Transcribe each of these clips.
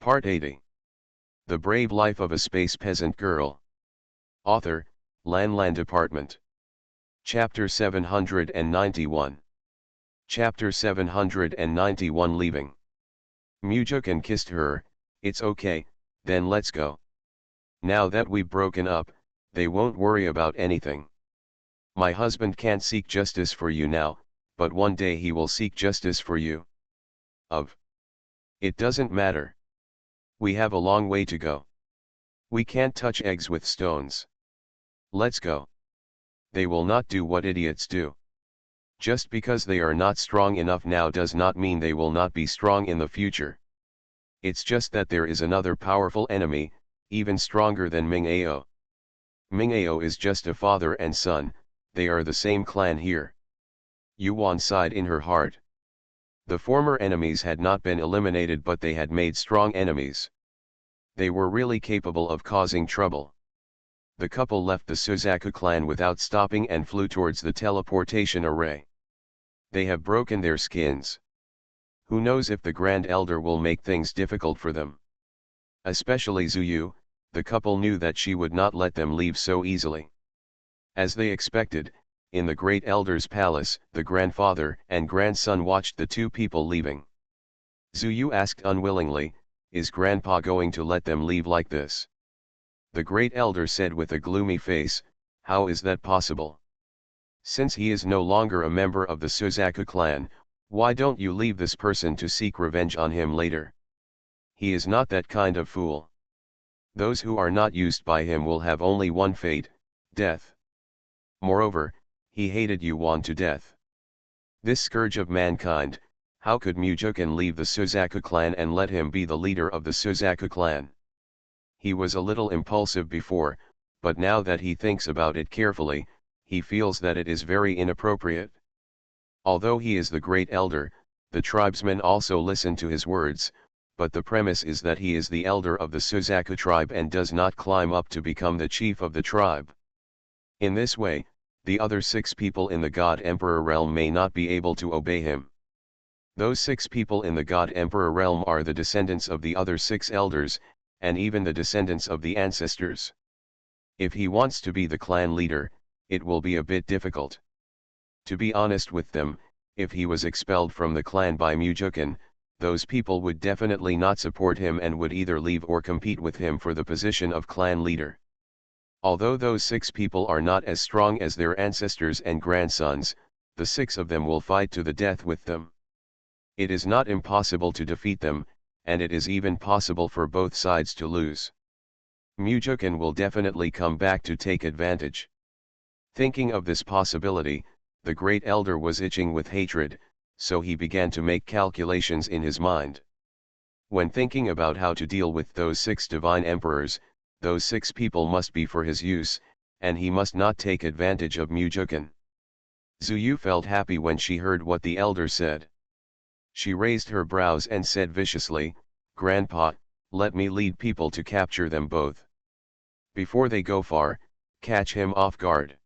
Part 80. The Brave Life of a Space Peasant Girl. Author, Lan Department. Chapter 791. Chapter 791 Leaving. Mujukin kissed her. It's okay, then let's go. Now that we've broken up, they won't worry about anything. My husband can't seek justice for you now, but one day he will seek justice for you. It doesn't matter. We have a long way to go. We can't touch eggs with stones. Let's go. They will not do what idiots do. Just because they are not strong enough now does not mean they will not be strong in the future. It's just that there is another powerful enemy, even stronger than Ming Ao. Ming Ao is just a father and son, they are the same clan here. Yuan sighed in her heart. The former enemies had not been eliminated, but they had made strong enemies. They were really capable of causing trouble. The couple left the Suzaku clan without stopping and flew towards the teleportation array. They have broken their skins. Who knows if the Grand Elder will make things difficult for them. Especially Zuyu, the couple knew that she would not let them leave so easily. As they expected, in the Great Elder's palace, the grandfather and grandson watched the two people leaving. Zuyu asked unwillingly, "Is Grandpa going to let them leave like this?" The Great Elder said with a gloomy face, "How is that possible? Since he is no longer a member of the Suzaku clan, why don't you leave this person to seek revenge on him later? He is not that kind of fool. Those who are not used by him will have only one fate, death. Moreover, he hated Yuan to death. This scourge of mankind, how could Mujukin leave the Suzaku clan and let him be the leader of the Suzaku clan? He was a little impulsive before, but now that he thinks about it carefully, he feels that it is very inappropriate. Although he is the Great Elder, the tribesmen also listen to his words, but the premise is that he is the elder of the Suzaku tribe and does not climb up to become the chief of the tribe. In this way, the other 6 people in the God Emperor realm may not be able to obey him. Those 6 people in the God Emperor realm are the descendants of the other 6 elders, and even the descendants of the ancestors. If he wants to be the clan leader, it will be a bit difficult. To be honest with them, if he was expelled from the clan by Mujukin, those people would definitely not support him and would either leave or compete with him for the position of clan leader. Although those 6 people are not as strong as their ancestors and grandsons, the 6 of them will fight to the death with them. It is not impossible to defeat them, and it is even possible for both sides to lose. Mujukin will definitely come back to take advantage. Thinking of this possibility, the Great Elder was itching with hatred, so he began to make calculations in his mind. When thinking about how to deal with those 6 divine emperors, those 6 people must be for his use, and he must not take advantage of Mujukin. Zuyu felt happy when she heard what the elder said. She raised her brows and said viciously, "Grandpa, let me lead people to capture them both. Before they go far, catch him off guard."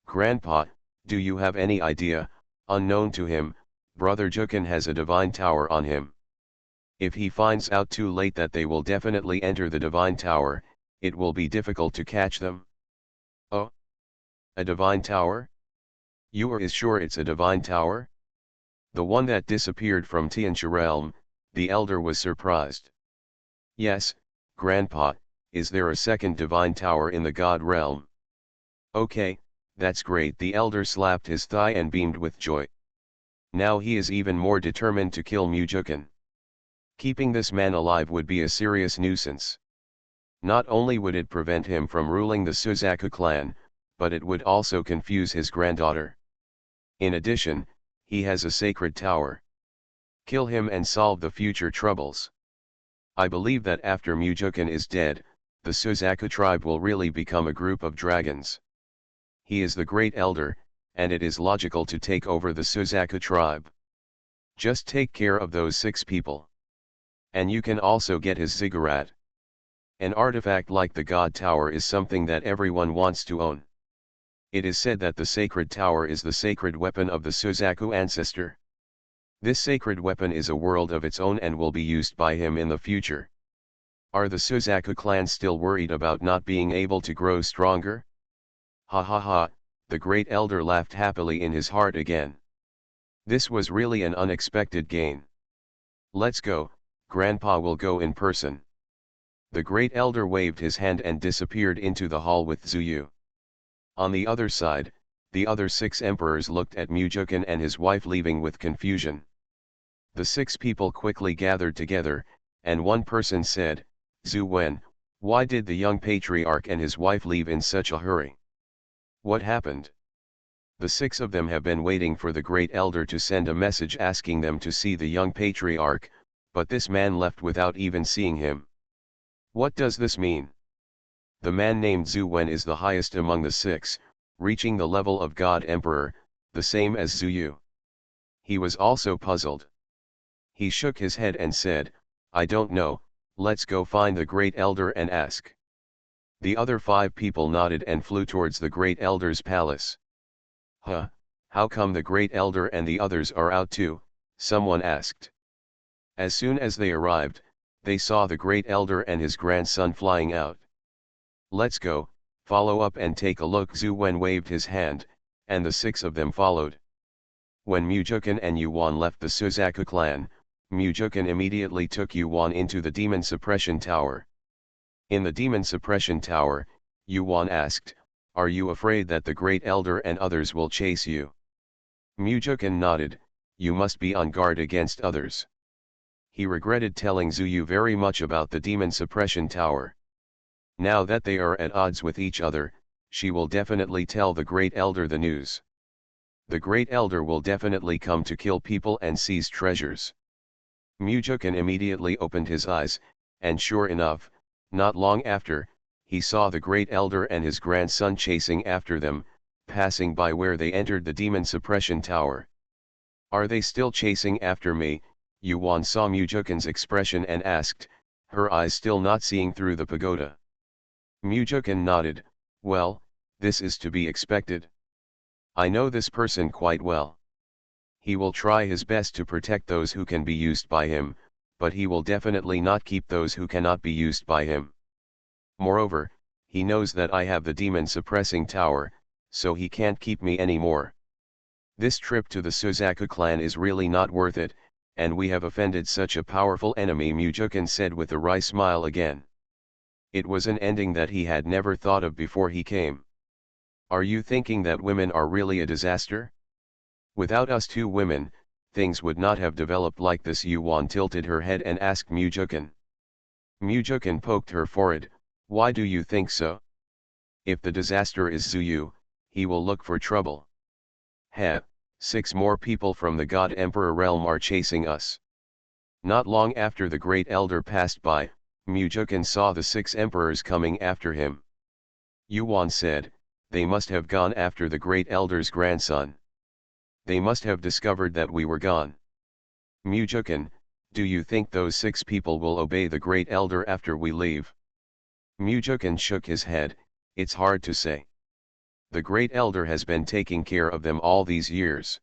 "Grandpa, do you have any idea, unknown to him, Brother Jukin has a divine tower on him. If he finds out too late that they will definitely enter the divine tower, it will be difficult to catch them." "Oh? A divine tower? You are sure it's a divine tower?" "The one that disappeared from Tianxia realm," the elder was surprised. "Yes, Grandpa, is there a second divine tower in the God realm?" "Okay, that's great." The elder slapped his thigh and beamed with joy. Now he is even more determined to kill Mujukin. Keeping this man alive would be a serious nuisance. Not only would it prevent him from ruling the Suzaku clan, but it would also confuse his granddaughter. In addition, he has a sacred tower. Kill him and solve the future troubles. I believe that after Mujukin is dead, the Suzaku tribe will really become a group of dragons. He is the Great Elder, and it is logical to take over the Suzaku tribe. Just take care of those 6 people. And you can also get his ziggurat. An artifact like the God Tower is something that everyone wants to own. It is said that the sacred tower is the sacred weapon of the Suzaku ancestor. This sacred weapon is a world of its own and will be used by him in the future. Are the Suzaku clan still worried about not being able to grow stronger? Ha ha ha, the great elder laughed happily in his heart again. This was really an unexpected gain. Let's go, Grandpa will go in person. The great elder waved his hand and disappeared into the hall with Zuyu. On the other side, the other 6 emperors looked at Mujukin and his wife leaving with confusion. The 6 people quickly gathered together, and one person said, Zhu Wen, why did the young patriarch and his wife leave in such a hurry? What happened? The 6 of them have been waiting for the great elder to send a message asking them to see the young patriarch, but this man left without even seeing him. What does this mean? The man named Zhu Wen is the highest among the 6, reaching the level of God Emperor, the same as Zhu Yu. He was also puzzled. He shook his head and said, I don't know, let's go find the great elder and ask. The other 5 people nodded and flew towards the great elder's palace. Huh, how come the great elder and the others are out too? Someone asked. As soon as they arrived, they saw the great elder and his grandson flying out. Let's go, follow up and take a look. Zhu Wen waved his hand, and the 6 of them followed. When Mujukin and Yuan left the Suzaku clan, Mujukin immediately took Yuan into the Demon Suppression Tower. In the Demon Suppression Tower, Yuan asked, are you afraid that the great elder and others will chase you? Mujukin nodded, you must be on guard against others. He regretted telling Zuyu very much about the Demon Suppression Tower. Now that they are at odds with each other, she will definitely tell the great elder the news. The great elder will definitely come to kill people and seize treasures. Mujukin immediately opened his eyes, and sure enough, not long after, he saw the great elder and his grandson chasing after them, passing by where they entered the Demon Suppression Tower. Are they still chasing after me? Yuan saw Mujukin's expression and asked, her eyes still not seeing through the pagoda. Mujukin nodded, well, this is to be expected. I know this person quite well. He will try his best to protect those who can be used by him, but he will definitely not keep those who cannot be used by him. Moreover, he knows that I have the demon suppressing tower, so he can't keep me anymore. This trip to the Suzaku clan is really not worth it, and we have offended such a powerful enemy, Mujukin said with a wry smile again. It was an ending that he had never thought of before he came. Are you thinking that women are really a disaster? Without us 2 women, things would not have developed like this. Yuan tilted her head and asked Mujukin. Mujukin poked her forehead, why do you think so? If the disaster is Zuyu, he will look for trouble. Heh, 6 more people from the God Emperor realm are chasing us. Not long after the great elder passed by, Mujukin saw the 6 emperors coming after him. Yuan said, they must have gone after the great elder's grandson. They must have discovered that we were gone. Mujukin, do you think those 6 people will obey the great elder after we leave? Mujukin shook his head, it's hard to say. The great elder has been taking care of them all these years.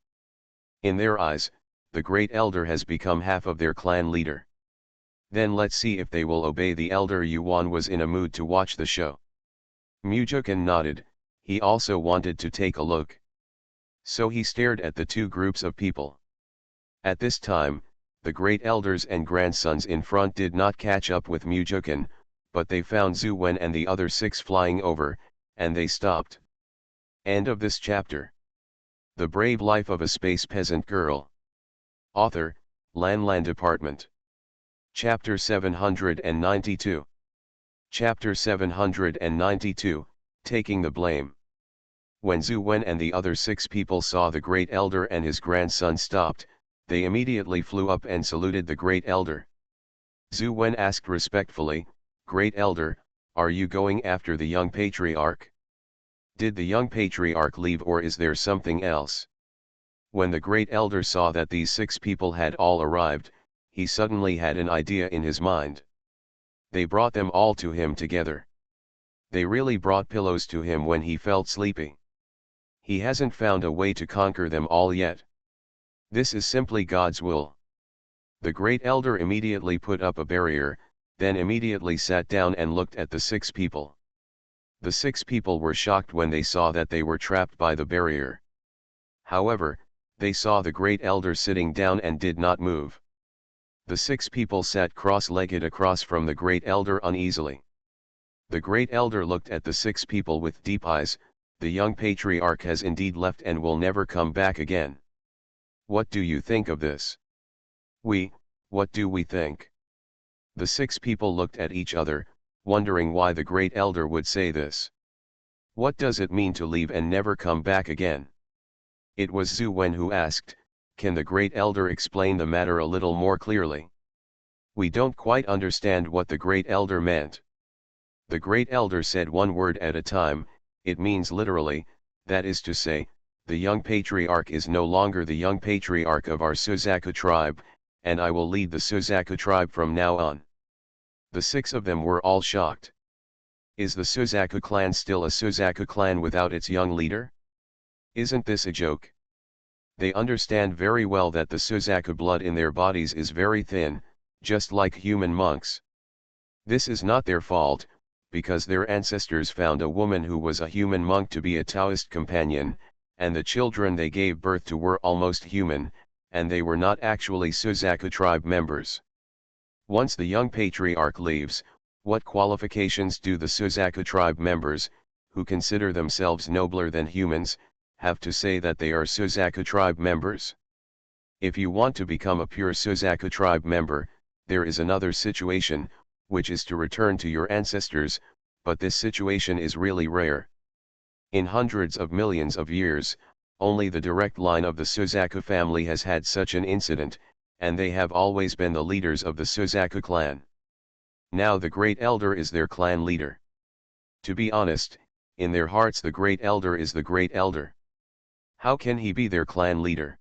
In their eyes, the great elder has become half of their clan leader. Then let's see if they will obey the elder. Yuan was in a mood to watch the show. Mujukin nodded, he also wanted to take a look. So he stared at the 2 groups of people. At this time, the great elders and grandsons in front did not catch up with Mujukin, but they found Zhu Wen and the other 6 flying over, and they stopped. End of this chapter. The Brave Life of a Space Peasant Girl. Author, Lan Department. Chapter 792. Chapter 792, Taking the Blame. When Zhu Wen and the other 6 people saw the great elder and his grandson stopped, they immediately flew up and saluted the great elder. Zhu Wen asked respectfully, Great elder, are you going after the young patriarch? Did the young patriarch leave or is there something else? When the great elder saw that these 6 people had all arrived, he suddenly had an idea in his mind. They brought them all to him together. They really brought pillows to him when he felt sleepy. He hasn't found a way to conquer them all yet. This is simply God's will. The great elder immediately put up a barrier, then immediately sat down and looked at the 6 people. The 6 people were shocked when they saw that they were trapped by the barrier. However, they saw the great elder sitting down and did not move. The 6 people sat cross-legged across from the great elder uneasily. The great elder looked at the 6 people with deep eyes. The young patriarch has indeed left and will never come back again. What do you think of this? What do we think? The 6 people looked at each other, wondering why the great elder would say this. What does it mean to leave and never come back again? It was Zhu Wen who asked, can the great elder explain the matter a little more clearly? We don't quite understand what the great elder meant. The great elder said one word at a time. It means literally, that is to say, the young patriarch is no longer the young patriarch of our Suzaku tribe, and I will lead the Suzaku tribe from now on. The 6 of them were all shocked. Is the Suzaku clan still a Suzaku clan without its young leader? Isn't this a joke? They understand very well that the Suzaku blood in their bodies is very thin, just like human monks. This is not their fault, because their ancestors found a woman who was a human monk to be a Taoist companion, and the children they gave birth to were almost human, and they were not actually Suzaku tribe members. Once the young patriarch leaves, what qualifications do the Suzaku tribe members, who consider themselves nobler than humans, have to say that they are Suzaku tribe members? If you want to become a pure Suzaku tribe member, there is another situation, which is to return to your ancestors, but this situation is really rare. In hundreds of millions of years, only the direct line of the Suzaku family has had such an incident, and they have always been the leaders of the Suzaku clan. Now the great elder is their clan leader. To be honest, in their hearts the great elder is the great elder. How can he be their clan leader?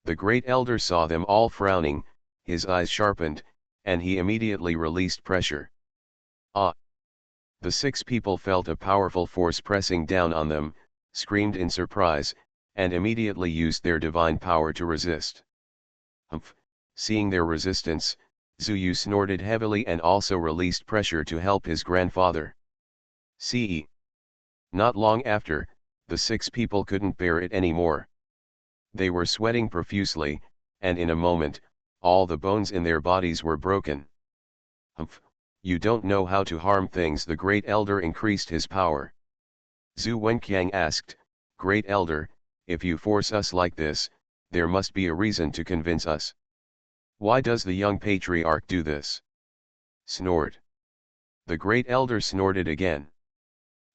The great elder saw them all frowning, his eyes sharpened, and he immediately released pressure. Ah! The 6 people felt a powerful force pressing down on them, screamed in surprise, and immediately used their divine power to resist. Humph! Seeing their resistance, Zhu Yu snorted heavily and also released pressure to help his grandfather. Ce. Not long after, the 6 people couldn't bear it anymore. They were sweating profusely, and in a moment, all the bones in their bodies were broken. Humph! You don't know how to harm things. The great elder increased his power. Zhu Wenqiang asked, Great elder, if you force us like this, there must be a reason to convince us. Why does the young patriarch do this? Snort. The great elder snorted again.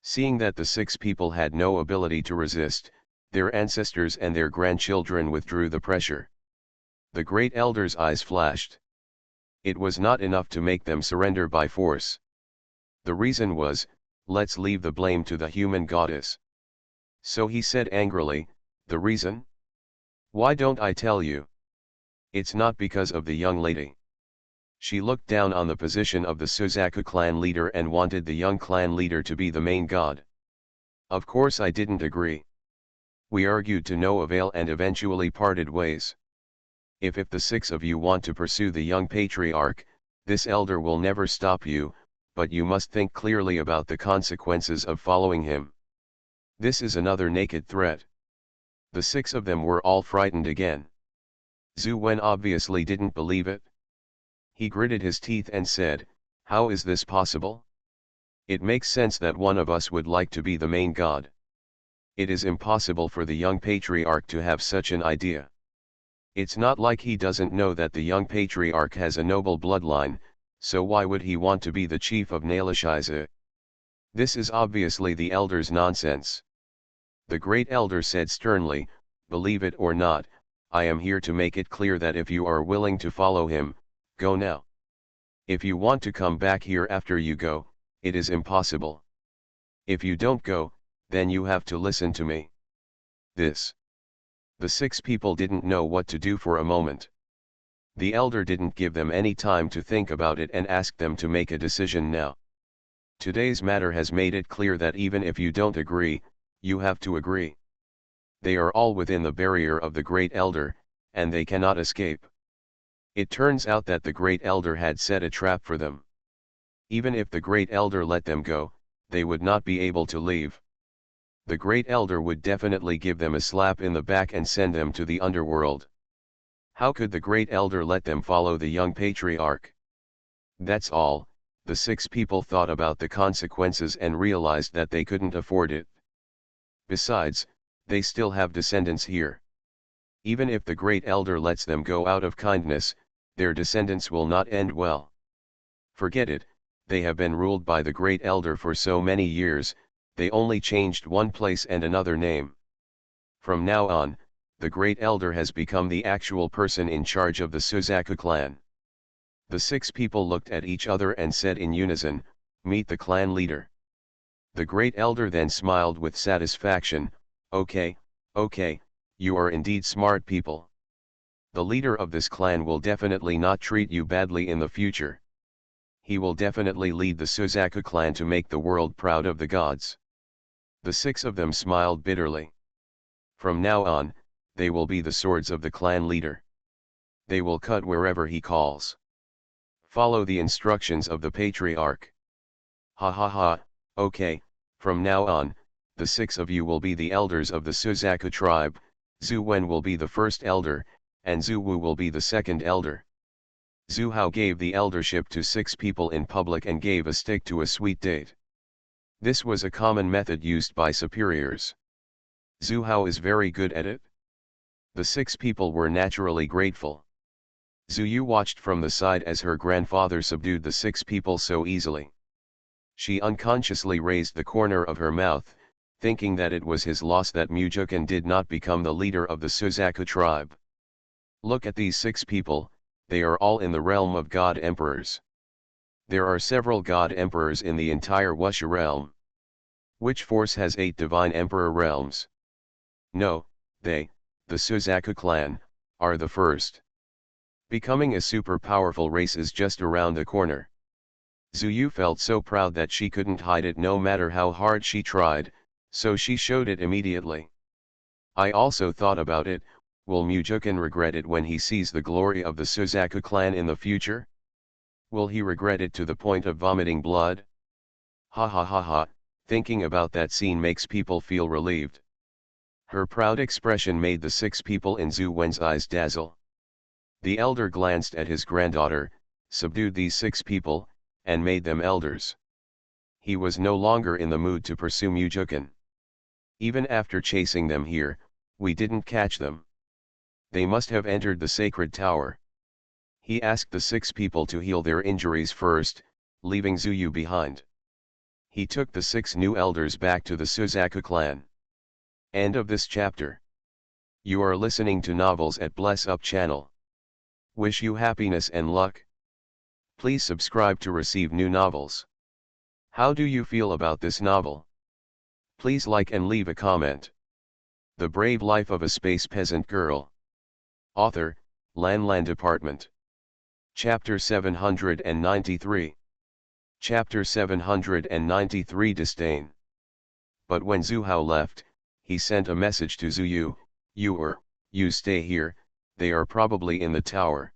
Seeing that the 6 people had no ability to resist, their ancestors and their grandchildren withdrew the pressure. The great elder's eyes flashed. It was not enough to make them surrender by force. The reason was, let's leave the blame to the human goddess. So he said angrily, the reason? Why don't I tell you? It's not because of the young lady. She looked down on the position of the Suzaku clan leader and wanted the young clan leader to be the main god. Of course I didn't agree. We argued to no avail and eventually parted ways. If the 6 of you want to pursue the young patriarch, this elder will never stop you, but you must think clearly about the consequences of following him. This is another naked threat. The 6 of them were all frightened again. Zhu Wen obviously didn't believe it. He gritted his teeth and said, how is this possible? It makes sense that one of us would like to be the main god. It is impossible for the young patriarch to have such an idea. It's not like he doesn't know that the young patriarch has a noble bloodline, so why would he want to be the chief of Nalishiza? This is obviously the elder's nonsense. The great elder said sternly, believe it or not, I am here to make it clear that if you are willing to follow him, go now. If you want to come back here after you go, it is impossible. If you don't go, then you have to listen to me. This. The 6 people didn't know what to do for a moment. The elder didn't give them any time to think about it and asked them to make a decision now. Today's matter has made it clear that even if you don't agree, you have to agree. They are all within the barrier of the great elder, and they cannot escape. It turns out that the Great Elder had set a trap for them. Even if the Great Elder let them go, they would not be able to leave. The Great Elder would definitely give them a slap in the back and send them to the underworld. How could the Great Elder let them follow the young patriarch? That's all. The 6 people thought about the consequences and realized that they couldn't afford it. Besides, they still have descendants here. Even if the Great Elder lets them go out of kindness, their descendants will not end well. Forget it, they have been ruled by the Great Elder for so many years, they only changed one place and another name. From now on, the Great Elder has become the actual person in charge of the Suzaku clan. The 6 people looked at each other and said in unison, "Meet the clan leader." The Great Elder then smiled with satisfaction, okay, you are indeed smart people. The leader of this clan will definitely not treat you badly in the future. He will definitely lead the Suzaku clan to make the world proud of the gods. The 6 of them smiled bitterly. From now on, they will be the swords of the clan leader. They will cut wherever he calls. Follow the instructions of the patriarch. Ha ha ha, okay, from now on, the 6 of you will be the elders of the Suzaku tribe, Zhu Wen will be the first elder, and Zhu Wu will be the second elder. Zhu Hao gave the eldership to 6 people in public and gave a stick to a sweet date. This was a common method used by superiors. Zhu Hao is very good at it. The 6 people were naturally grateful. Zhu Yu watched from the side as her grandfather subdued the 6 people so easily. She unconsciously raised the corner of her mouth, thinking that it was his loss that Mujukan did not become the leader of the Suzaku tribe. Look at these 6 people, they are all in the realm of god emperors. There are several god emperors in the entire Wuxia realm. Which force has 8 divine emperor realms? No, they, the Suzaku clan, are the first. Becoming a super powerful race is just around the corner. Zhu Yu felt so proud that she couldn't hide it no matter how hard she tried, so she showed it immediately. I also thought about it, will Mujukan regret it when he sees the glory of the Suzaku clan in the future? Will he regret it to the point of vomiting blood? Ha ha ha ha, thinking about that scene makes people feel relieved. Her proud expression made the 6 people in Zhu Wen's eyes dazzle. The elder glanced at his granddaughter, subdued these 6 people, and made them elders. He was no longer in the mood to pursue Mujukan. Even after chasing them here, we didn't catch them. They must have entered the sacred tower. He asked the 6 people to heal their injuries first, leaving Zhu Yu behind. He took the 6 new elders back to the Suzaku clan. End of this chapter. You are listening to Novels at Bless Up channel. Wish you happiness and luck. Please subscribe to receive new novels. How do you feel about this novel? Please like and leave a comment. The Brave Life of a Space Peasant Girl. Author, Lan Department. Chapter 793. Chapter 793 Disdain. But when Zhu Hao left, he sent a message to Zhu Yu, you stay here, they are probably in the tower.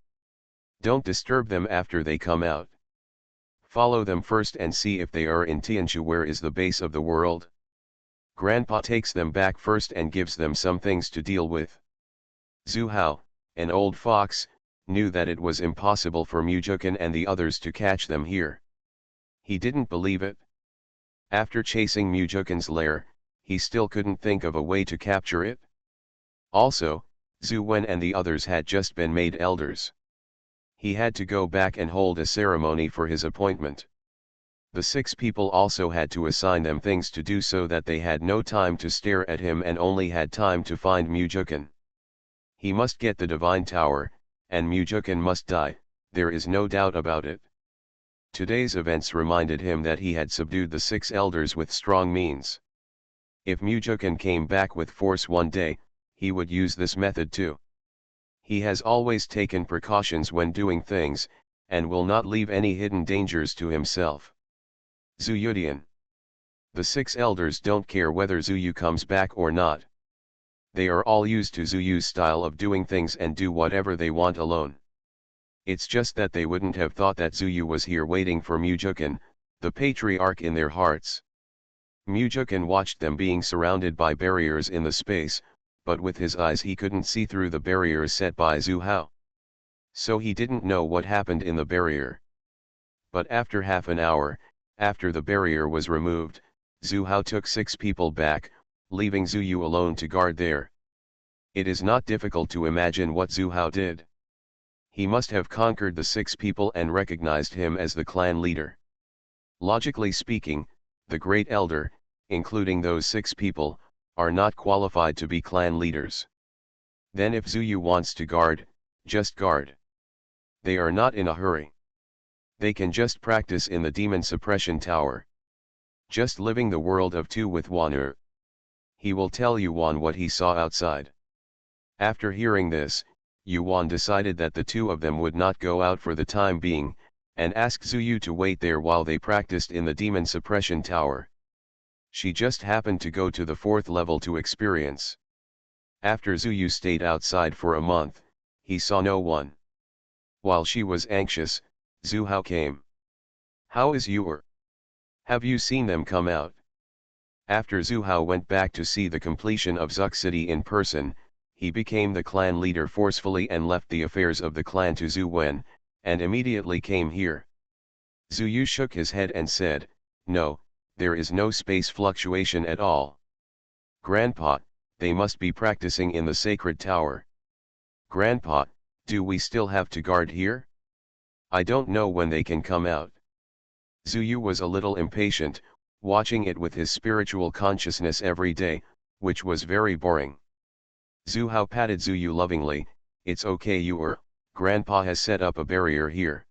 Don't disturb them after they come out. Follow them first and see if they are in Tianshu, where is the base of the world. Grandpa takes them back first and gives them some things to deal with. Zhu Hao, an old fox, knew that it was impossible for Mujukan and the others to catch them here. He didn't believe it. After chasing Mujukan's lair, he still couldn't think of a way to capture it. Also, Zhu Wen and the others had just been made elders. He had to go back and hold a ceremony for his appointment. The 6 people also had to assign them things to do so that they had no time to stare at him and only had time to find Mujukan. He must get the divine tower, and Mujukan must die, there is no doubt about it. Today's events reminded him that he had subdued the 6 elders with strong means. If Mujukan came back with force one day, he would use this method too. He has always taken precautions when doing things, and will not leave any hidden dangers to himself. Zhu Yudian. The 6 elders don't care whether Zhu Yu comes back or not. They are all used to Zuyu's style of doing things and do whatever they want alone. It's just that they wouldn't have thought that Zuyu was here waiting for Mujukan, the patriarch in their hearts. Mujukan watched them being surrounded by barriers in the space, but with his eyes he couldn't see through the barriers set by Zhu Hao. So he didn't know what happened in the barrier. But after half an hour, after the barrier was removed, Zhu Hao took 6 people back, leaving Zhu Yu alone to guard there. It is not difficult to imagine what Zhu Hao did. He must have conquered the 6 people and recognized him as the clan leader. Logically speaking, the Great Elder, including those 6 people, are not qualified to be clan leaders. Then if Zhu Yu wants to guard, just guard. They are not in a hurry. They can just practice in the demon suppression tower. Just living the world of two with Wan. He will tell Yuan what he saw outside. After hearing this, Yuan decided that the two of them would not go out for the time being, and asked Zuyu to wait there while they practiced in the demon suppression tower. She just happened to go to the 4th level to experience. After Zuyu stayed outside for a month, he saw no one. While she was anxious, Zhu Hao came. "How is your? Have you seen them come out?" After Zhu Hao went back to see the completion of Zuk City in person, he became the clan leader forcefully and left the affairs of the clan to Zhu Wen, and immediately came here. Zhu Yu shook his head and said, "No, there is no space fluctuation at all. Grandpa, they must be practicing in the sacred tower. Grandpa, do we still have to guard here? I don't know when they can come out." Zhu Yu was a little impatient, watching it with his spiritual consciousness every day, which was very boring. Zhu Hao patted Zhu Yu lovingly. "It's okay, Grandpa has set up a barrier here.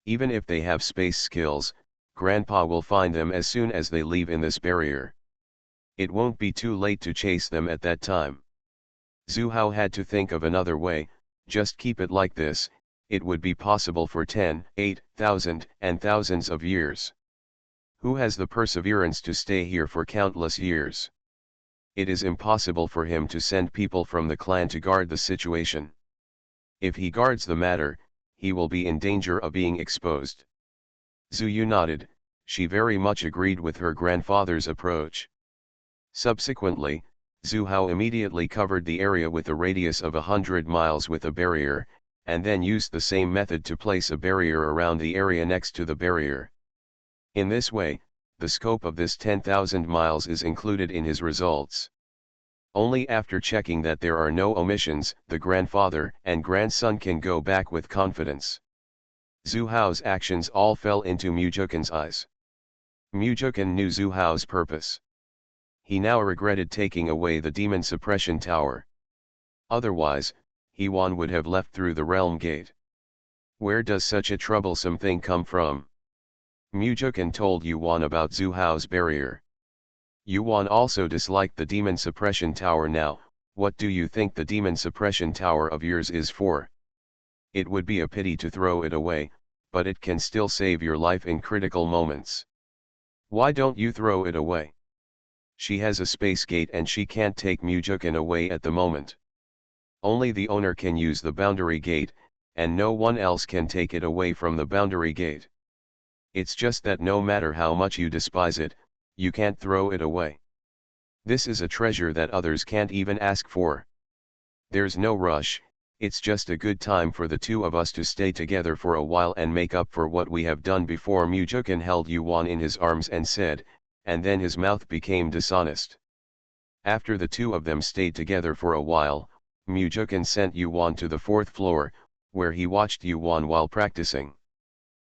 Even if they have space skills, Grandpa will find them as soon as they leave in this barrier. It won't be too late to chase them at that time." Zhu Hao had to think of another way. Just keep it like this, it would be possible for 10, 8,000, and thousands of years. Who has the perseverance to stay here for countless years? It is impossible for him to send people from the clan to guard the situation. If he guards the matter, he will be in danger of being exposed. Zhu Yu nodded. She very much agreed with her grandfather's approach. Subsequently, Zhu Hao immediately covered the area with a radius of 100 miles with a barrier, and then used the same method to place a barrier around the area next to the barrier. In this way, the scope of this 10,000 miles is included in his results. Only after checking that there are no omissions, the grandfather and grandson can go back with confidence. Zhu Hao's actions all fell into Mujukan's eyes. Mujukan knew Zhu Hao's purpose. He now regretted taking away the demon suppression tower. Otherwise, Yuan would have left through the realm gate. Where does such a troublesome thing come from? Mujukan told Yuan about Zhu Hao's barrier. Yuan also disliked the demon suppression tower. "Now, what do you think the demon suppression tower of yours is for? It would be a pity to throw it away, but it can still save your life in critical moments. Why don't you throw it away? She has a space gate and she can't take Mujukan away at the moment. Only the owner can use the boundary gate, and no one else can take it away from the boundary gate. It's just that no matter how much you despise it, you can't throw it away. This is a treasure that others can't even ask for. There's no rush, it's just a good time for the two of us to stay together for a while and make up for what we have done before." Mujukan held Yuan in his arms and said, and then his mouth became dishonest. After the two of them stayed together for a while, Mujukan sent Yuan to the 4th floor, where he watched Yuan while practicing.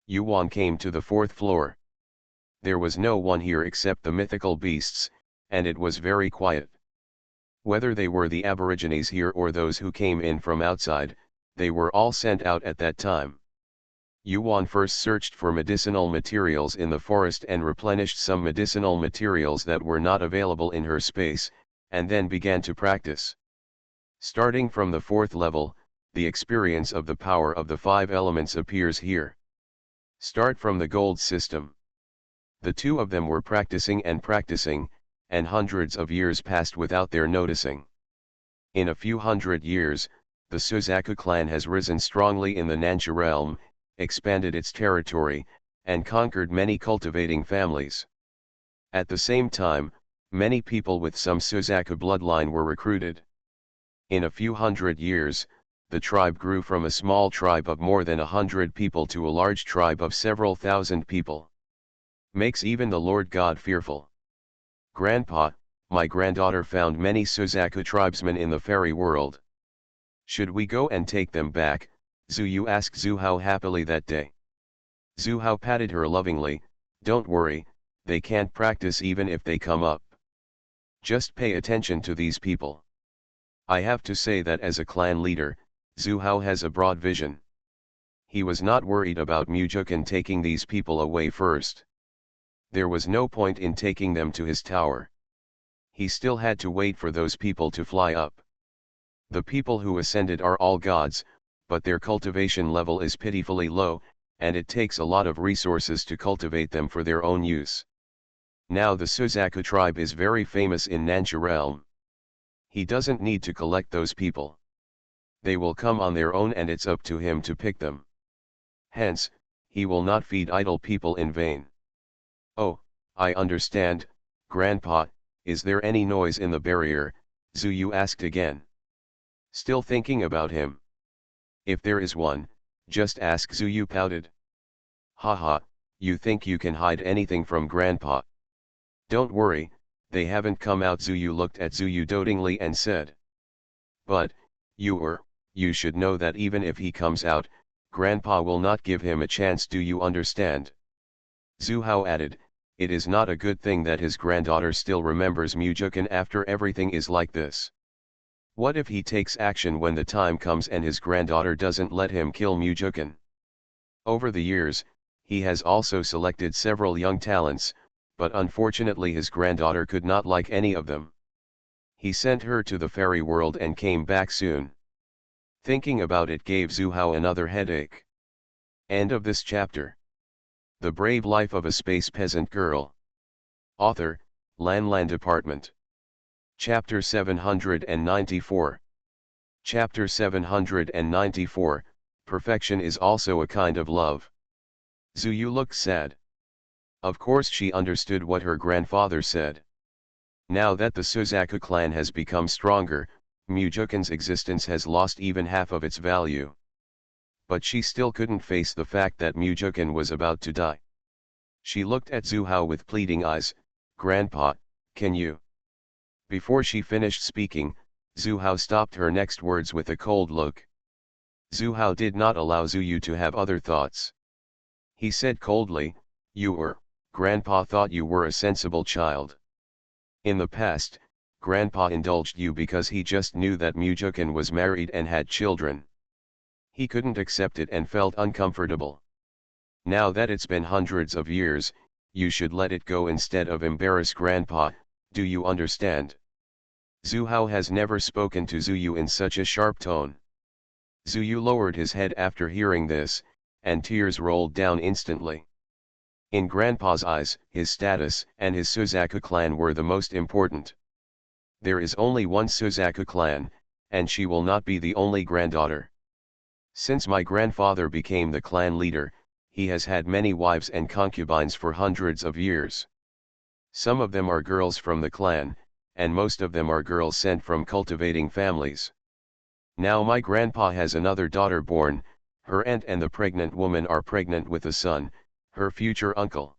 Yuan came to the 4th floor. There was no one here except the mythical beasts, and it was very quiet. Whether they were the aborigines here or those who came in from outside, they were all sent out at that time. Yuan first searched for medicinal materials in the forest and replenished some medicinal materials that were not available in her space, and then began to practice. Starting from the 4th level, the experience of the power of the 5 elements appears here. Start from the gold system. The two of them were practicing, and hundreds of years passed without their noticing. In a few hundred years, the Suzaku clan has risen strongly in the Nansha realm, expanded its territory, and conquered many cultivating families. At the same time, many people with some Suzaku bloodline were recruited. In a few hundred years, the tribe grew from a small tribe of more than 100 people to a large tribe of several thousand people. Makes even the Lord God fearful. Grandpa, my granddaughter found many Suzaku tribesmen in the fairy world. Should we go and take them back? Zuyu asked Zuhao happily that day. Zuhao patted her lovingly. Don't worry, they can't practice even if they come up. Just pay attention to these people. I have to say that as a clan leader, Zuhao has a broad vision. He was not worried about Mujukan taking these people away first. There was no point in taking them to his tower. He still had to wait for those people to fly up. The people who ascended are all gods, but their cultivation level is pitifully low, and it takes a lot of resources to cultivate them for their own use. Now the Suzaku tribe is very famous in Nansha realm. He doesn't need to collect those people. They will come on their own and it's up to him to pick them. Hence, he will not feed idle people in vain. Oh, I understand, Grandpa, is there any noise in the barrier? Zuyu asked again. Still thinking about him. If there is one, just ask, Zuyu pouted. Haha, you think you can hide anything from Grandpa? Don't worry, they haven't come out. Zuyu looked at Zuyu dotingly and said. But, you should know that even if he comes out, Grandpa will not give him a chance. Do you understand? Zuhao added, it is not a good thing that his granddaughter still remembers Mujukan after everything is like this. What if he takes action when the time comes and his granddaughter doesn't let him kill Mujukan? Over the years, he has also selected several young talents, but unfortunately his granddaughter could not like any of them. He sent her to the fairy world and came back soon. Thinking about it gave Zuhao another headache. End of this chapter. The Brave Life of a Space Peasant Girl. Author, Lan Department. Chapter 794. Chapter 794, Perfection is also a kind of love. Zuyu looked sad. Of course she understood what her grandfather said. Now that the Suzaku clan has become stronger, Mujukan's existence has lost even half of its value. But she still couldn't face the fact that Mujukan was about to die. She looked at Zuhao with pleading eyes. Grandpa, can you? Before she finished speaking, Zuhao stopped her next words with a cold look. Zuhao did not allow Zuyu to have other thoughts. He said coldly, Grandpa thought you were a sensible child. In the past, Grandpa indulged you because he just knew that Mujukan was married and had children. He couldn't accept it and felt uncomfortable. Now that it's been hundreds of years, you should let it go instead of embarrass Grandpa, do you understand? Zuhao has never spoken to Zuyu in such a sharp tone. Zuyu lowered his head after hearing this, and tears rolled down instantly. In Grandpa's eyes, his status and his Suzaku clan were the most important. There is only one Suzaku clan, and she will not be the only granddaughter. Since my grandfather became the clan leader, he has had many wives and concubines for hundreds of years. Some of them are girls from the clan, and most of them are girls sent from cultivating families. Now my grandpa has another daughter born, her aunt and the pregnant woman are pregnant with a son, her future uncle.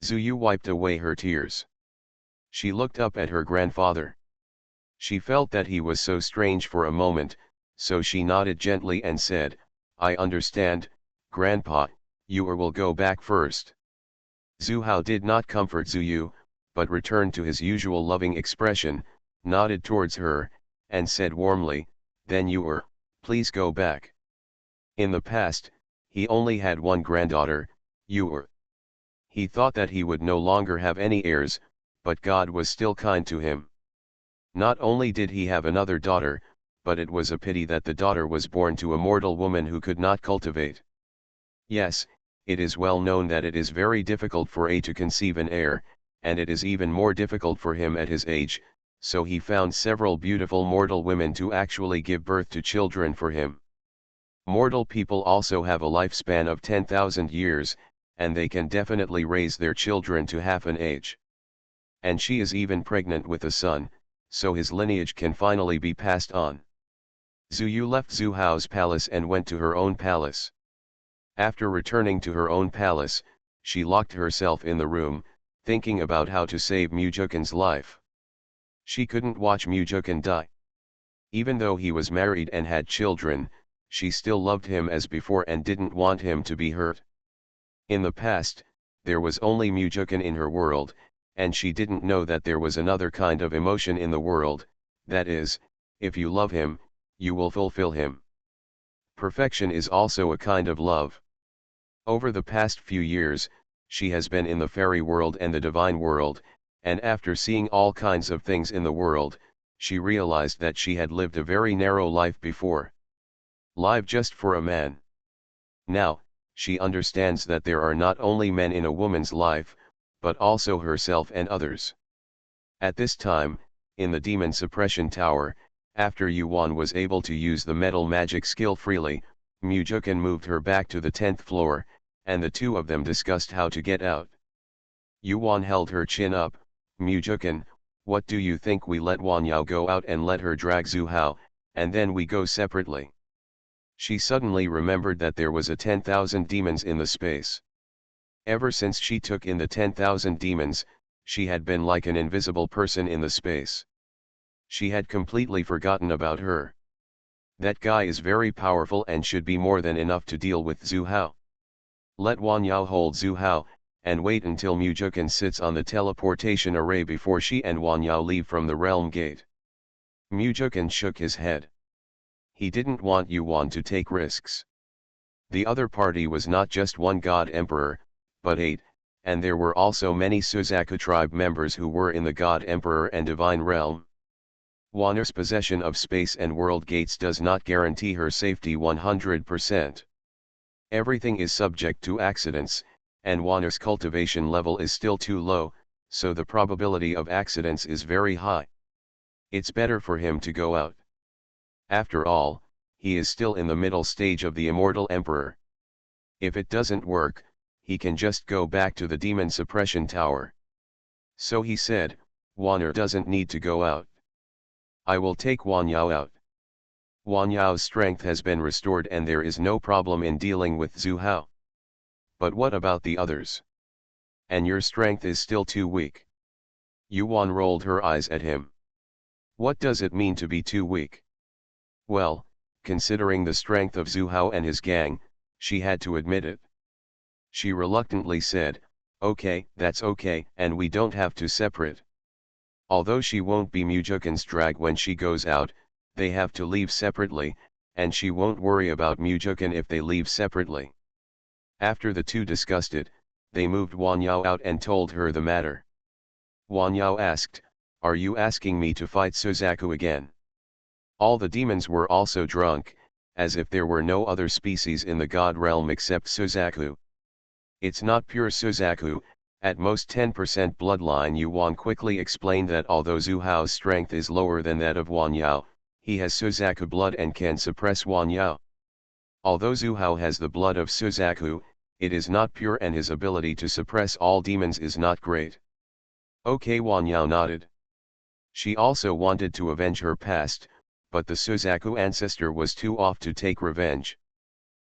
Zuyu wiped away her tears. She looked up at her grandfather. She felt that he was so strange for a moment, so she nodded gently and said, I understand, Grandpa, you will go back first. Zuhao did not comfort Zuyu, but returned to his usual loving expression, nodded towards her, and said warmly, then please go back. In the past, he only had one granddaughter, He thought that he would no longer have any heirs, but God was still kind to him. Not only did he have another daughter, but it was a pity that the daughter was born to a mortal woman who could not cultivate. Yes, it is well known that it is very difficult for a to conceive an heir, and it is even more difficult for him at his age, so he found several beautiful mortal women to actually give birth to children for him. Mortal people also have a lifespan of 10,000 years, and they can definitely raise their children to half an age. And she is even pregnant with a son, so his lineage can finally be passed on. Zhu Yu left Zhu Hao's palace and went to her own palace. After returning to her own palace, she locked herself in the room, thinking about how to save Mujukin's life. She couldn't watch Mujukin die. Even though he was married and had children, she still loved him as before and didn't want him to be hurt. In the past, there was only Mujukin in her world, and she didn't know that there was another kind of emotion in the world, that is, if you love him, you will fulfill him. Perfection is also a kind of love. Over the past few years, she has been in the fairy world and the divine world, and after seeing all kinds of things in the world, she realized that she had lived a very narrow life before. Live just for a man. Now, she understands that there are not only men in a woman's life, but also herself and others. At this time, in the Demon Suppression Tower, after Yuan was able to use the metal magic skill freely, Mujukin moved her back to the 10th floor, and the two of them discussed how to get out. Yuan held her chin up. Mujukin, what do you think we let Wan Yao go out and let her drag Zhu Hao, and then we go separately? She suddenly remembered that there was a 10,000 demons in the space. Ever since she took in the 10,000 demons, she had been like an invisible person in the space. She had completely forgotten about her. That guy is very powerful and should be more than enough to deal with Zhu Hao. Let Wan Yao hold Zhu Hao, and wait until Mujukin sits on the teleportation array before she and Wan Yao leave from the realm gate. Mujukin shook his head. He didn't want Yuan to take risks. The other party was not just one God Emperor, but 8, and there were also many Suzaku tribe members who were in the God Emperor and Divine Realm. Wanner's possession of space and world gates does not guarantee her safety 100%. Everything is subject to accidents, and Wanner's cultivation level is still too low, so the probability of accidents is very high. It's better for him to go out. After all, he is still in the middle stage of the Immortal Emperor. If it doesn't work, he can just go back to the Demon Suppression Tower. So he said, Wanner doesn't need to go out. I will take Wan Yao out. Wan Yao's strength has been restored and there is no problem in dealing with Zhu Hao. But what about the others? And your strength is still too weak. Yuan rolled her eyes at him. What does it mean to be too weak? Well, considering the strength of Zhu Hao and his gang, she had to admit it. She reluctantly said, okay, that's okay, and we don't have to separate. Although she won't be Mujukin's drag when she goes out, they have to leave separately, and she won't worry about Mujukin if they leave separately. After the two discussed it, they moved Wan Yao out and told her the matter. Wan Yao asked, are you asking me to fight Suzaku again? All the demons were also drunk, as if there were no other species in the god realm except Suzaku. It's not pure Suzaku, at most 10% bloodline. Yuan quickly explained that although Zhu Hao's strength is lower than that of Wan Yao, he has Suzaku blood and can suppress Wan Yao. Although Zhu Hao has the blood of Suzaku, it is not pure and his ability to suppress all demons is not great. Okay, Wan Yao nodded. She also wanted to avenge her past, but the Suzaku ancestor was too off to take revenge.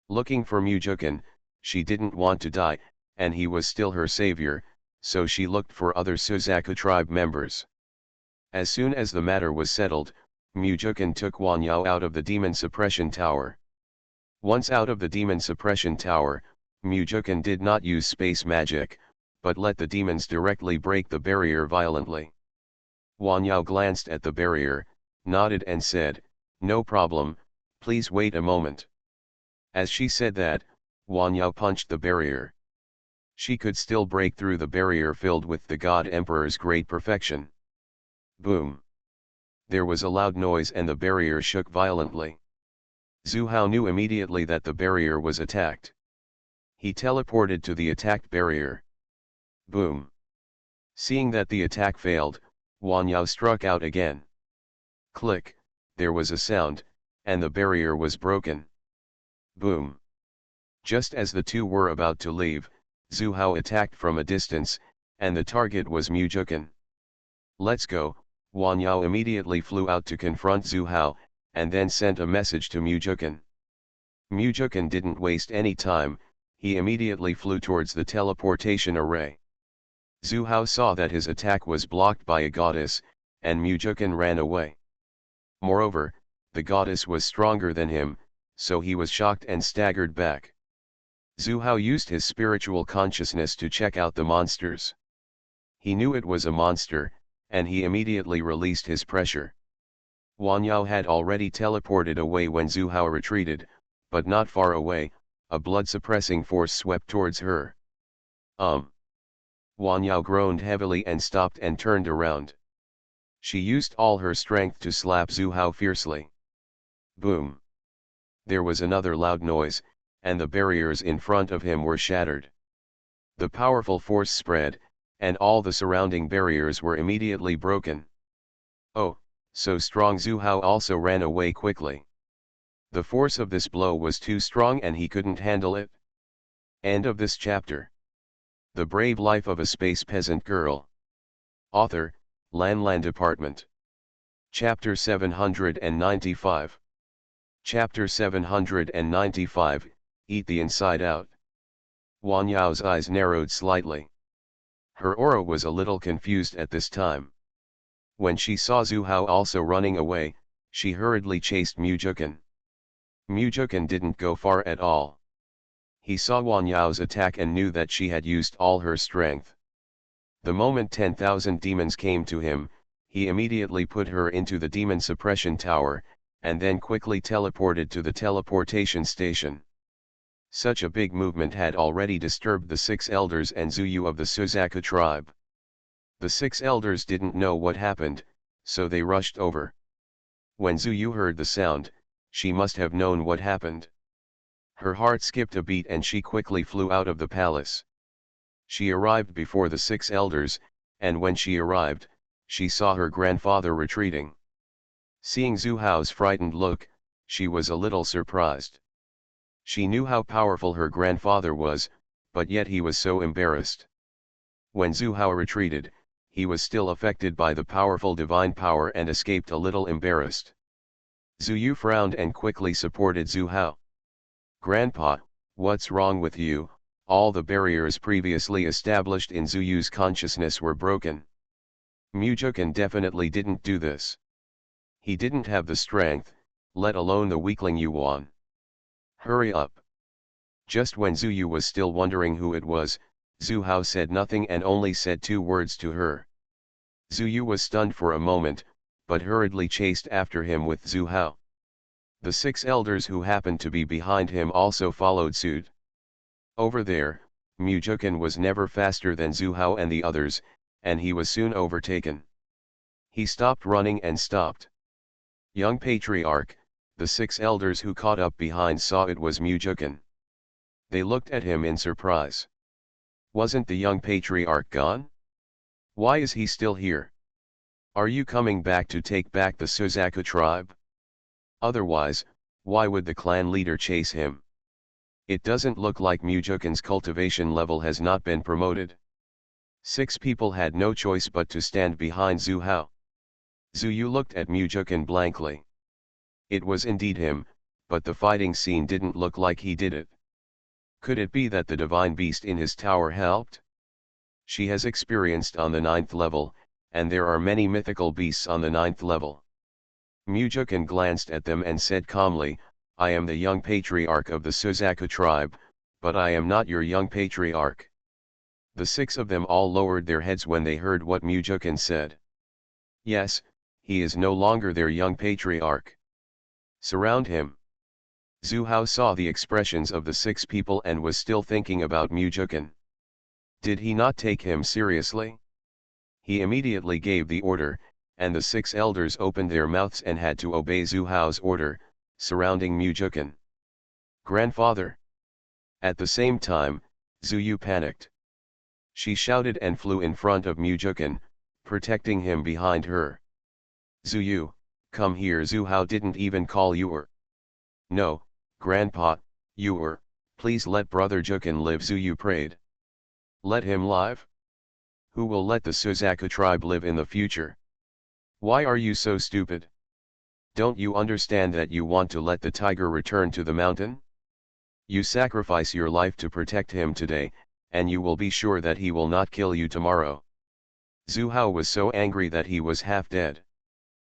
Looking for Mujukin, she didn't want to die, and he was still her savior, so she looked for other Suzaku tribe members. As soon as the matter was settled, Mujukin took Wan Yao out of the Demon Suppression Tower. Once out of the Demon Suppression Tower, Mujukin did not use space magic, but let the demons directly break the barrier violently. Wan Yao glanced at the barrier, nodded and said, no problem, please wait a moment. As she said that, Wan Yao punched the barrier. She could still break through the barrier filled with the God Emperor's great perfection. Boom! There was a loud noise and the barrier shook violently. Zhu Hao knew immediately that the barrier was attacked. He teleported to the attacked barrier. Boom! Seeing that the attack failed, Wan Yao struck out again. Click, there was a sound, and the barrier was broken. Boom. Just as the two were about to leave, Zhu Hao attacked from a distance, and the target was Mu Jukan. Let's go. Wan Yao immediately flew out to confront Zhu Hao, and then sent a message to Mu Jukan. Mu Jukan didn't waste any time, he immediately flew towards the teleportation array. Zhu Hao saw that his attack was blocked by a goddess, and Mu Jukan ran away. Moreover, the goddess was stronger than him, so he was shocked and staggered back. Zhu Hao used his spiritual consciousness to check out the monsters. He knew it was a monster, and he immediately released his pressure. Wan Yao had already teleported away when Zhu Hao retreated, but not far away, a blood-suppressing force swept towards her. Wan Yao groaned heavily and stopped and turned around. She used all her strength to slap Zhu Hao fiercely. Boom! There was another loud noise, and the barriers in front of him were shattered. The powerful force spread, and all the surrounding barriers were immediately broken. Oh, so strong! Zhu Hao also ran away quickly. The force of this blow was too strong and he couldn't handle it. End of this chapter. The Brave Life of a Space Peasant Girl. Author, Lan Department. Chapter 795. Chapter 795, Eat the Inside Out. Wan Yao's eyes narrowed slightly. Her aura was a little confused at this time. When she saw Zhu Hao also running away, she hurriedly chased Mu Jukan. Mu Jukan didn't go far at all. He saw Wan Yao's attack and knew that she had used all her strength. The moment 10,000 demons came to him, he immediately put her into the demon suppression tower, and then quickly teleported to the teleportation station. Such a big movement had already disturbed the 6 elders and Zuyu of the Suzaku tribe. The 6 elders didn't know what happened, so they rushed over. When Zuyu heard the sound, she must have known what happened. Her heart skipped a beat and she quickly flew out of the palace. She arrived before the 6 elders, and when she arrived, she saw her grandfather retreating. Seeing Zhu Hao's frightened look, she was a little surprised. She knew how powerful her grandfather was, but yet he was so embarrassed. When Zhu Hao retreated, he was still affected by the powerful divine power and escaped a little embarrassed. Zuyu frowned and quickly supported Zhu Hao. "Grandpa, what's wrong with you? All the barriers previously established in Zuyu's consciousness were broken. Mu Jukan definitely didn't do this. He didn't have the strength, let alone the weakling Yuan. Hurry up." Just when Zuyu was still wondering who it was, Zhu Hao said nothing and only said 2 words to her. Zuyu was stunned for a moment, but hurriedly chased after him with Zhu Hao. The 6 elders who happened to be behind him also followed suit. Over there, Mu Jukan was never faster than Zhu Hao and the others, and he was soon overtaken. He stopped running and stopped. Young Patriarch, the 6 elders who caught up behind saw it was Mu Jukan. They looked at him in surprise. Wasn't the young Patriarch gone? Why is he still here? Are you coming back to take back the Suzaku tribe? Otherwise, why would the clan leader chase him? It doesn't look like Mu Jukan's cultivation level has not been promoted. 6 people had no choice but to stand behind Zhu Hao. Zuyu looked at Mu Jukan blankly. It was indeed him, but the fighting scene didn't look like he did it. Could it be that the divine beast in his tower helped? She has experienced on the 9th level, and there are many mythical beasts on the 9th level. Mu Jukan glanced at them and said calmly, "I am the young patriarch of the Suzaku tribe, but I am not your young patriarch." The 6 of them all lowered their heads when they heard what Mu Jukan said. Yes, he is no longer their young patriarch. Surround him. Zhu Hao saw the expressions of the 6 people and was still thinking about Mu Jukan. Did he not take him seriously? He immediately gave the order, and the 6 elders opened their mouths and had to obey Zhu Hao's order, surrounding Mu Jukan. "Grandfather!" At the same time, Zuyu panicked. She shouted and flew in front of Mu Jukan, protecting him behind her. Zuyu, come here. Zhu Hao didn't even call you. No, Grandpa, you please let Brother Jukin live. Zuyu prayed. Let him live? Who will let the Suzaku tribe live in the future? Why are you so stupid? Don't you understand that you want to let the tiger return to the mountain? You sacrifice your life to protect him today, and you will be sure that he will not kill you tomorrow. Zhu Hao was so angry that he was half dead.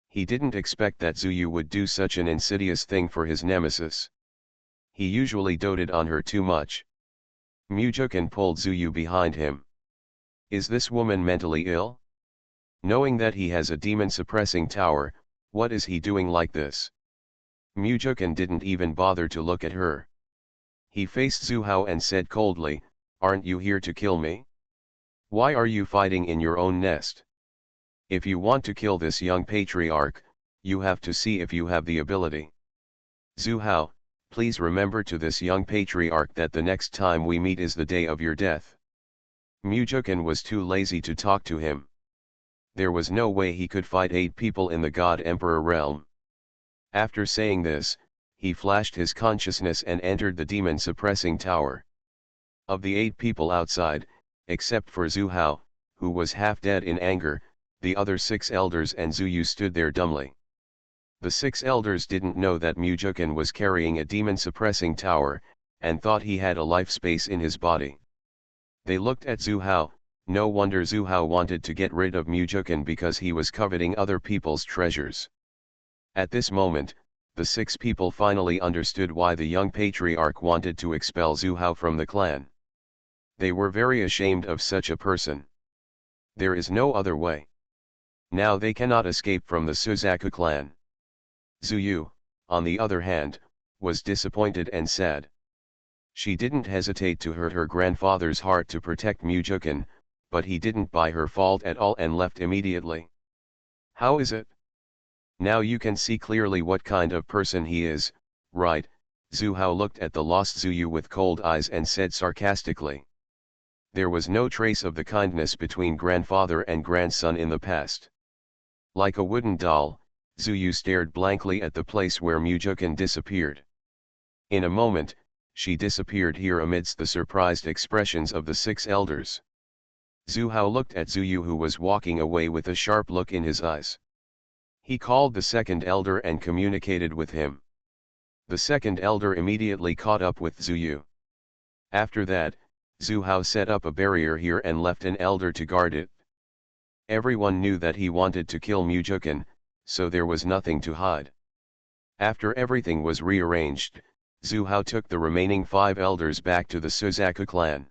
He didn't expect that Zuyu would do such an insidious thing for his nemesis. He usually doted on her too much. Mujukin pulled Zuyu behind him. Is this woman mentally ill? Knowing that he has a demon-suppressing tower, what is he doing like this? Mujukin didn't even bother to look at her. He faced Zhu Hao and said coldly, aren't you here to kill me? Why are you fighting in your own nest? If you want to kill this young patriarch, you have to see if you have the ability. Zhu Hao, please remember to this young patriarch that the next time we meet is the day of your death. Mujukin was too lazy to talk to him. There was no way he could fight 8 people in the God Emperor realm. After saying this, he flashed his consciousness and entered the demon-suppressing tower. Of the 8 people outside, except for Zhu Hao, who was half dead in anger, the other 6 elders and Zuyu stood there dumbly. The 6 elders didn't know that Mujukin was carrying a demon-suppressing tower, and thought he had a life space in his body. They looked at Zhu Hao. No wonder Zhu Hao wanted to get rid of Mujukin because he was coveting other people's treasures. At this moment, the 6 people finally understood why the young patriarch wanted to expel Zhu Hao from the clan. They were very ashamed of such a person. There is no other way. Now they cannot escape from the Suzaku clan. Zuyu, on the other hand, was disappointed and sad. She didn't hesitate to hurt her grandfather's heart to protect Mujukin, but he didn't buy her fault at all and left immediately. How is it? Now you can see clearly what kind of person he is, right? Zhu Hao looked at the lost Zuyu with cold eyes and said sarcastically. There was no trace of the kindness between grandfather and grandson in the past. Like a wooden doll, Zuyu stared blankly at the place where Mujukin disappeared. In a moment, she disappeared here amidst the surprised expressions of the 6 elders. Zhu Hao looked at Zuyu, who was walking away with a sharp look in his eyes. He called the 2nd elder and communicated with him. The 2nd elder immediately caught up with Zuyu. After that, Zhu Hao set up a barrier here and left an elder to guard it. Everyone knew that he wanted to kill Mujukin, so there was nothing to hide. After everything was rearranged, Zhu Hao took the remaining 5 elders back to the Suzaku clan.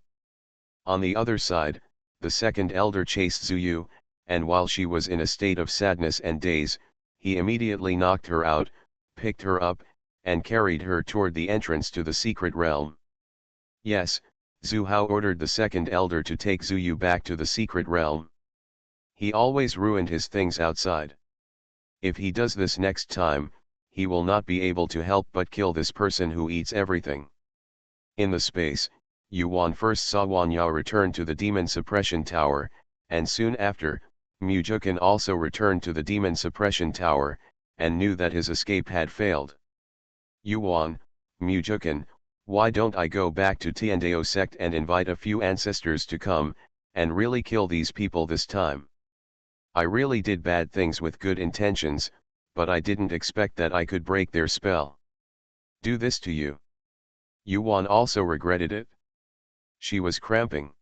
On the other side, the 2nd elder chased Zuyu, and while she was in a state of sadness and daze, he immediately knocked her out, picked her up, and carried her toward the entrance to the secret realm. Yes, Zhu Hao ordered the 2nd elder to take Zuyu back to the secret realm. He always ruined his things outside. If he does this next time, he will not be able to help but kill this person who eats everything. In the space, Yuan first saw Wan Yao return to the demon suppression tower, and soon after, Mujukin also returned to the demon suppression tower, and knew that his escape had failed. Yuan, Mujukin, why don't I go back to Tiandao sect and invite a few ancestors to come, and really kill these people this time? I really did bad things with good intentions, but I didn't expect that I could break their spell. Do this to you. Yuan also regretted it. She was cramping.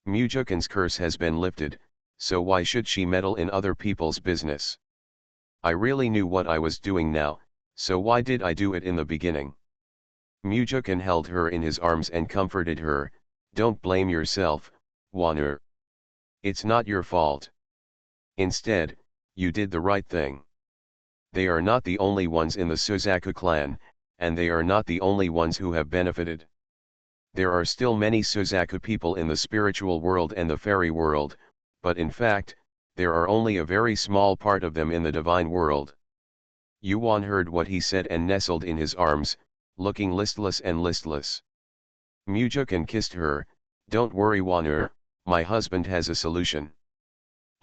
Mujukin's curse has been lifted, so why should she meddle in other people's business? I really knew what I was doing now, so why did I do it in the beginning? Mujukin held her in his arms and comforted her. Don't blame yourself, Wan'er. It's not your fault. Instead, you did the right thing. They are not the only ones in the Suzaku clan, and they are not the only ones who have benefited. There are still many Suzaku people in the spiritual world and the fairy world, but in fact, there are only a very small part of them in the divine world. Yuan heard what he said and nestled in his arms, looking listless and listless. Mujukin kissed her. Don't worry, Wan'er, my husband has a solution.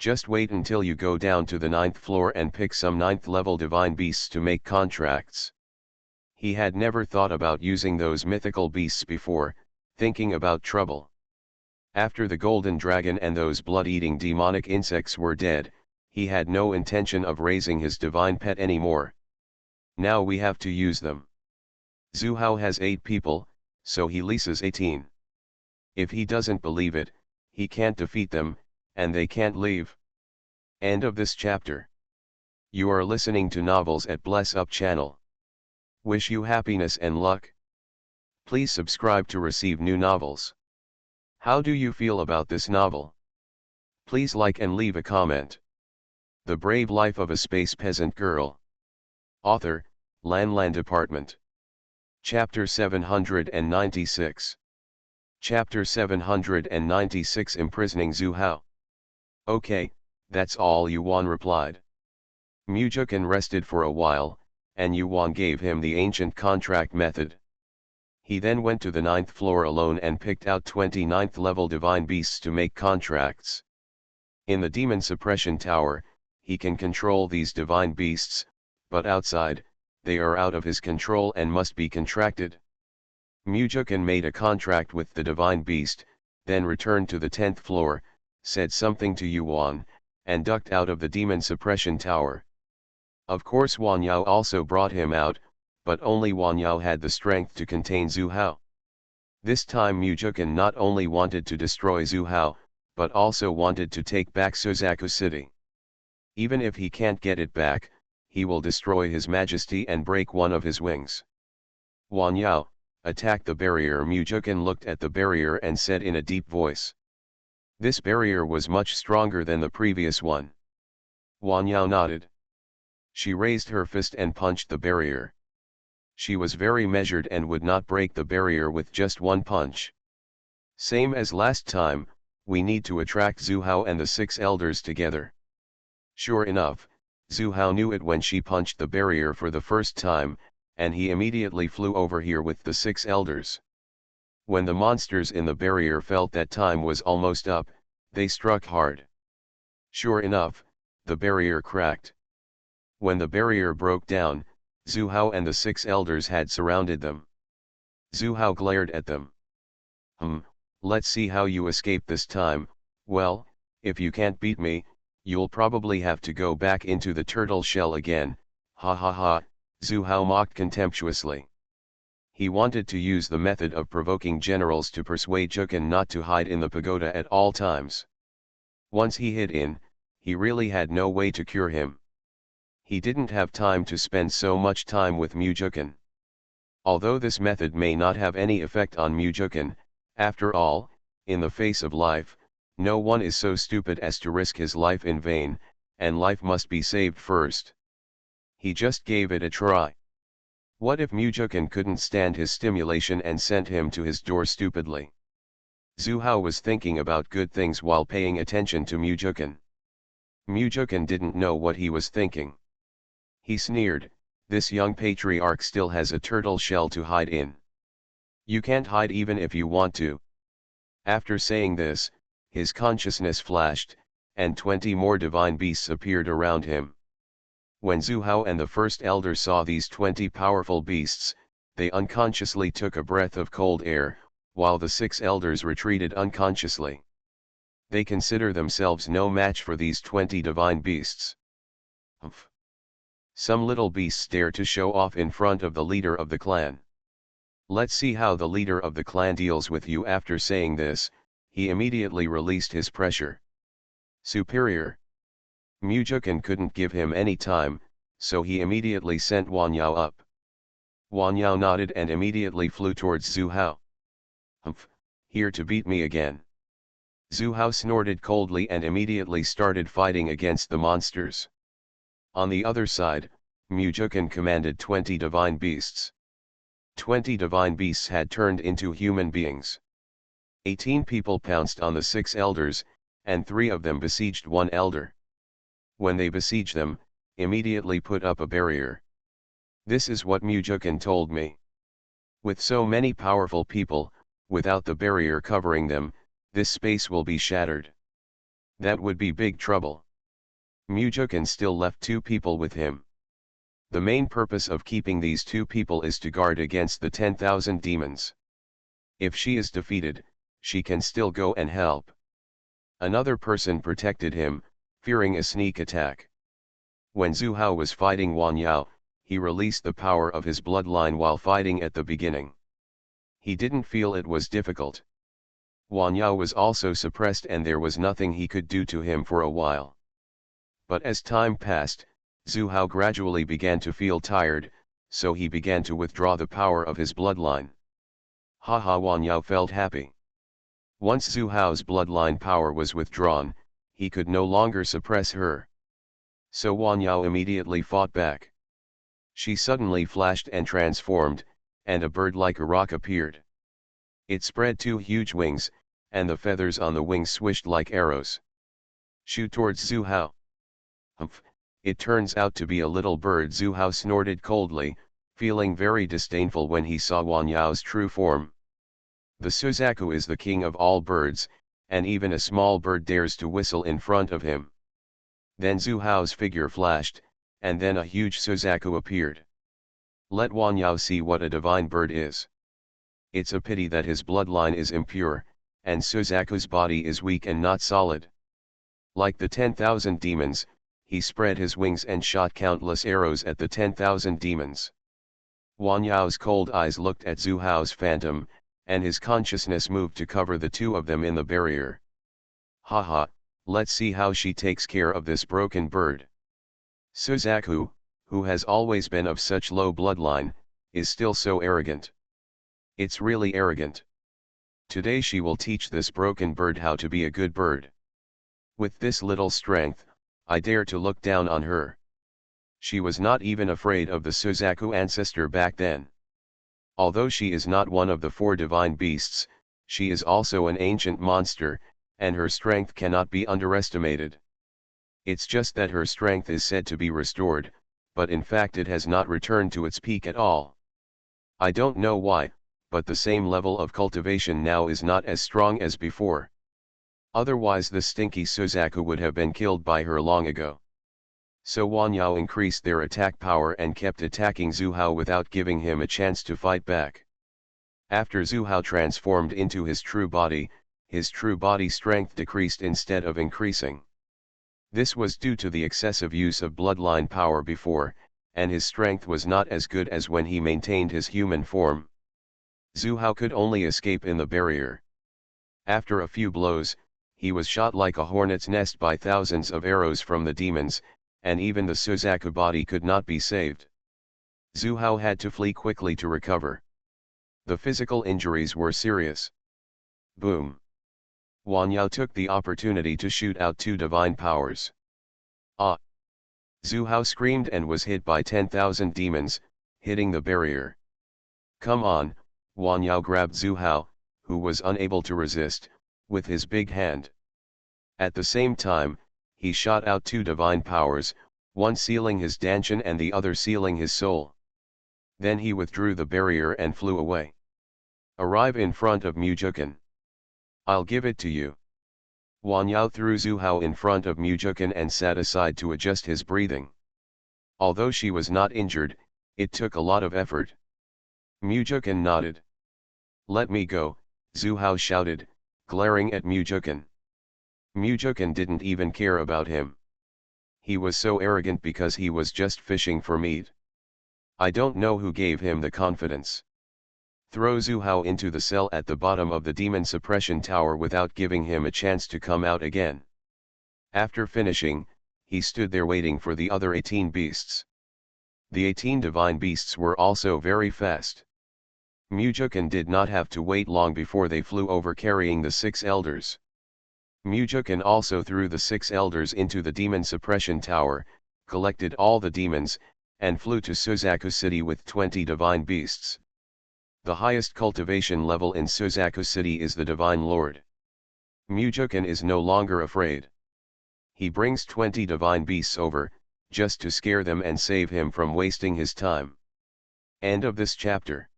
Just wait until you go down to the 9th floor and pick some 9th level divine beasts to make contracts. He had never thought about using those mythical beasts before, thinking about trouble. After the golden dragon and those blood-eating demonic insects were dead, he had no intention of raising his divine pet anymore. Now we have to use them. Zhu Hao has 8 people, so he leases 18. If he doesn't believe it, he can't defeat them, and they can't leave. End of this chapter. You are listening to Novels at Bless Up channel. Wish you happiness and luck. Please subscribe to receive new novels. How do you feel about this novel? Please like and leave a comment. The Brave Life of a Space Peasant Girl. Author, Lan Department. Chapter 796. Chapter 796 Imprisoning Zhu Hao. Okay, that's all Yuan replied. Mujukan rested for a while, and Yuan gave him the ancient contract method. He then went to the 9th floor alone and picked out 29th level divine beasts to make contracts. In the demon suppression tower, he can control these divine beasts, but outside, they are out of his control and must be contracted. Mujukan made a contract with the divine beast, then returned to the 10th floor, said something to Yuan, and ducked out of the demon suppression tower. Of course Wan Yao also brought him out, but only Wan Yao had the strength to contain Zhu Hao. This time Mujukan not only wanted to destroy Zhu Hao, but also wanted to take back Suzaku City. Even if he can't get it back, he will destroy His Majesty and break one of his wings. Wan Yao, attack the barrier. Mujukan looked at the barrier and said in a deep voice. This barrier was much stronger than the previous one. Wan Yao nodded. She raised her fist and punched the barrier. She was very measured and would not break the barrier with just one punch. Same as last time, we need to attract Zhu Hao and the 6 elders together. Sure enough, Zhu Hao knew it when she punched the barrier for the first time, and he immediately flew over here with the 6 elders. When the monsters in the barrier felt that time was almost up, they struck hard. Sure enough, the barrier cracked. When the barrier broke down, Zhu Hao and the 6 elders had surrounded them. Zhu Hao glared at them. Let's see how you escape this time. Well, if you can't beat me, you'll probably have to go back into the turtle shell again, ha ha ha, Zhu Hao mocked contemptuously. He wanted to use the method of provoking generals to persuade Jukan not to hide in the pagoda at all times. Once he hid in, he really had no way to cure him. He didn't have time to spend so much time with Mujukan. Although this method may not have any effect on Mujukan, after all, in the face of life, no one is so stupid as to risk his life in vain, and life must be saved first. He just gave it a try. What if Mujukan couldn't stand his stimulation and sent him to his door stupidly? Zhu Hao was thinking about good things while paying attention to Mujukan. Mujukan didn't know what he was thinking. He sneered, this young patriarch still has a turtle shell to hide in. You can't hide even if you want to. After saying this, his consciousness flashed, and 20 more divine beasts appeared around him. When Zhu Hao and the first elder saw these 20 powerful beasts, they unconsciously took a breath of cold air, while the 6 elders retreated unconsciously. They consider themselves no match for these 20 divine beasts. Humph. Some little beasts dare to show off in front of the leader of the clan. Let's see how the leader of the clan deals with you. After saying this, he immediately released his pressure. Superior. Mujukan couldn't give him any time, so he immediately sent Wan Yao up. Wan Yao nodded and immediately flew towards Zhu Hao. Humph, here to beat me again. Zhu Hao snorted coldly and immediately started fighting against the monsters. On the other side, Mujukan commanded 20 divine beasts. 20 divine beasts had turned into human beings. 18 people pounced on the 6 elders, and 3 of them besieged one elder. When they besieged them, immediately put up a barrier. This is what Mujukan told me. With so many powerful people, without the barrier covering them, this space will be shattered. That would be big trouble. Mujukin still left 2 people with him. The main purpose of keeping these 2 people is to guard against the 10,000 demons. If she is defeated, she can still go and help. Another person protected him, fearing a sneak attack. When Zhu Hao was fighting Wan Yao, he released the power of his bloodline while fighting at the beginning. He didn't feel it was difficult. Wan Yao was also suppressed and there was nothing he could do to him for a while. But as time passed, Zhu Hao gradually began to feel tired, so he began to withdraw the power of his bloodline. Haha, Wan Yao felt happy. Once Zhu Hao's bloodline power was withdrawn, he could no longer suppress her. So Wan Yao immediately fought back. She suddenly flashed and transformed, and a bird like a rock appeared. It spread 2 huge wings, and the feathers on the wings swished like arrows. Shoot towards Zhu Hao. Humph, it turns out to be a little bird. Zhu Hao snorted coldly, feeling very disdainful when he saw Wan Yao's true form. The Suzaku is the king of all birds, and even a small bird dares to whistle in front of him. Then Zhu Hao's figure flashed, and then a huge Suzaku appeared. Let Wan Yao see what a divine bird is. It's a pity that his bloodline is impure, and Suzaku's body is weak and not solid. Like the 10,000 demons, he spread his wings and shot countless arrows at the 10,000 demons. Wan Yao's cold eyes looked at Zhu Hao's phantom, and his consciousness moved to cover the 2 of them in the barrier. Haha, let's see how she takes care of this broken bird. Suzaku, who has always been of such low bloodline, is still so arrogant. It's really arrogant. Today she will teach this broken bird how to be a good bird. With this little strength, I dare to look down on her. She was not even afraid of the Suzaku ancestor back then. Although she is not one of the 4 divine beasts, she is also an ancient monster, and her strength cannot be underestimated. It's just that her strength is said to be restored, but in fact it has not returned to its peak at all. I don't know why, but the same level of cultivation now is not as strong as before. Otherwise the stinky Suzaku would have been killed by her long ago. So Wan Yao increased their attack power and kept attacking Zhu Hao without giving him a chance to fight back. After Zhu Hao transformed into his true body strength decreased instead of increasing. This was due to the excessive use of bloodline power before, and his strength was not as good as when he maintained his human form. Zhu Hao could only escape in the barrier. After a few blows, he was shot like a hornet's nest by thousands of arrows from the demons, and even the Suzaku body could not be saved. Zhu Hao had to flee quickly to recover. The physical injuries were serious. Boom! Wan Yao took the opportunity to shoot out 2 divine powers. Ah! Zhu Hao screamed and was hit by 10,000 demons, hitting the barrier. Come on! Wan Yao grabbed Zhu Hao, who was unable to resist, with his big hand. At the same time, he shot out 2 divine powers, one sealing his dantian and the other sealing his soul. Then he withdrew the barrier and flew away. Arrive in front of Mujukin. I'll give it to you. Wan Yao threw Zhu Hao in front of Mujukin and sat aside to adjust his breathing. Although she was not injured, it took a lot of effort. Mujukin nodded. Let me go, Zhu Hao shouted, glaring at Mujukin. Mujukin didn't even care about him. He was so arrogant because he was just fishing for meat. I don't know who gave him the confidence. Throw Zhu Hao into the cell at the bottom of the demon suppression tower without giving him a chance to come out again. After finishing, he stood there waiting for the other 18 beasts. The 18 divine beasts were also very fast. Mujukin did not have to wait long before they flew over carrying the 6 elders. Mujukin also threw the 6 elders into the demon suppression tower, collected all the demons, and flew to Suzaku City with 20 divine beasts. The highest cultivation level in Suzaku City is the Divine Lord. Mujukin is no longer afraid. He brings 20 divine beasts over, just to scare them and save him from wasting his time. End of this chapter.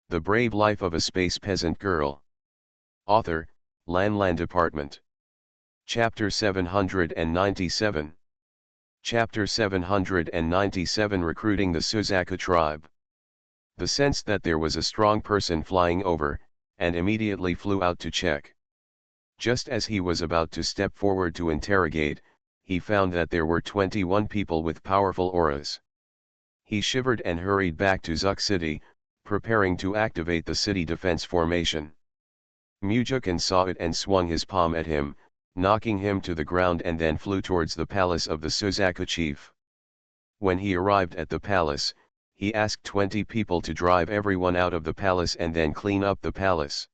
The Brave Life of a Space Peasant Girl. Author, Lan Lan Department. Chapter 797. Chapter 797 Recruiting the Suzaku Tribe. The sense that there was a strong person flying over, and immediately flew out to check. Just as he was about to step forward to interrogate, he found that there were 21 people with powerful auras. He shivered and hurried back to Zuk City, preparing to activate the city defense formation. Mujukin saw it and swung his palm at him, knocking him to the ground, and then flew towards the palace of the Suzaku chief. When he arrived at the palace, he asked 20 people to drive everyone out of the palace and then clean up the palace.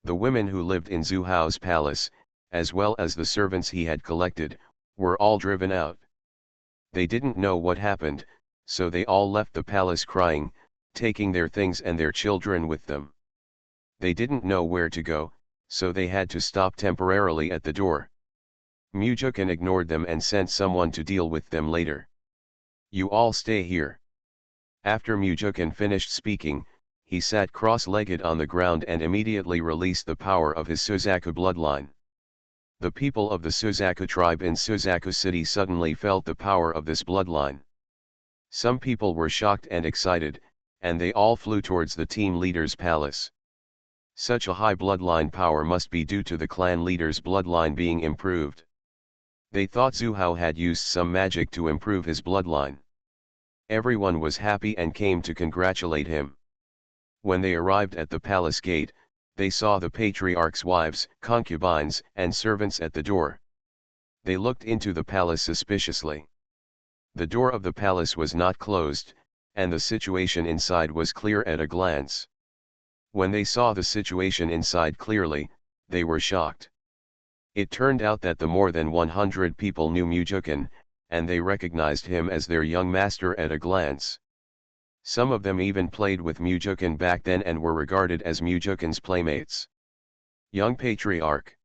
The women who lived in Zhu Hao's palace, as well as the servants he had collected, were all driven out. They didn't know what happened, so they all left the palace crying, taking their things and their children with them. They didn't know where to go, so they had to stop temporarily at the door. Mujukin ignored them and sent someone to deal with them later. "You all stay here." After Mujukin finished speaking, he sat cross-legged on the ground and immediately released the power of his Suzaku bloodline. The people of the Suzaku tribe in Suzaku City suddenly felt the power of this bloodline. Some people were shocked and excited, and they all flew towards the team leader's palace. Such a high bloodline power must be due to the clan leader's bloodline being improved. They thought Zhu Hao had used some magic to improve his bloodline. Everyone was happy and came to congratulate him. When they arrived at the palace gate, they saw the patriarch's wives, concubines, and servants at the door. They looked into the palace suspiciously. The door of the palace was not closed, and the situation inside was clear at a glance. When they saw the situation inside clearly, they were shocked. It turned out that the more than 100 people knew Mujukin, and they recognized him as their young master at a glance. Some of them even played with Mujukin back then and were regarded as Mujukin's playmates. Young Patriarch.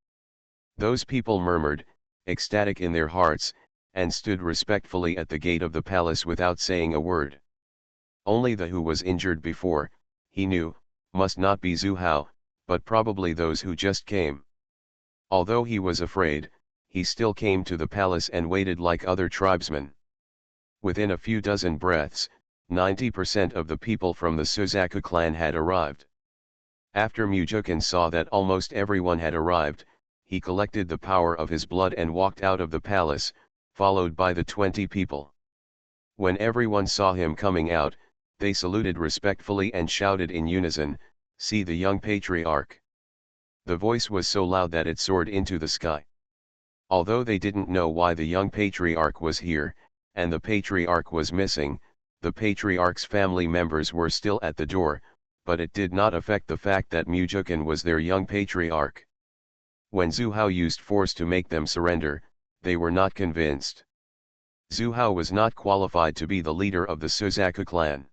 Those people murmured, ecstatic in their hearts, and stood respectfully at the gate of the palace without saying a word. Only the who was injured before, he knew, must not be Zhu Hao, but probably those who just came. Although he was afraid, he still came to the palace and waited like other tribesmen. Within a few dozen breaths, 90% of the people from the Suzaku clan had arrived. After Mujukin saw that almost everyone had arrived, he collected the power of his blood and walked out of the palace, followed by the 20 people. When everyone saw him coming out, they saluted respectfully and shouted in unison, "See the young patriarch." The voice was so loud that it soared into the sky. Although they didn't know why the young patriarch was here, and the patriarch was missing, the patriarch's family members were still at the door, but it did not affect the fact that Mujukin was their young patriarch. When Zhu Hao used force to make them surrender, they were not convinced. Zhu Hao was not qualified to be the leader of the Suzaku clan.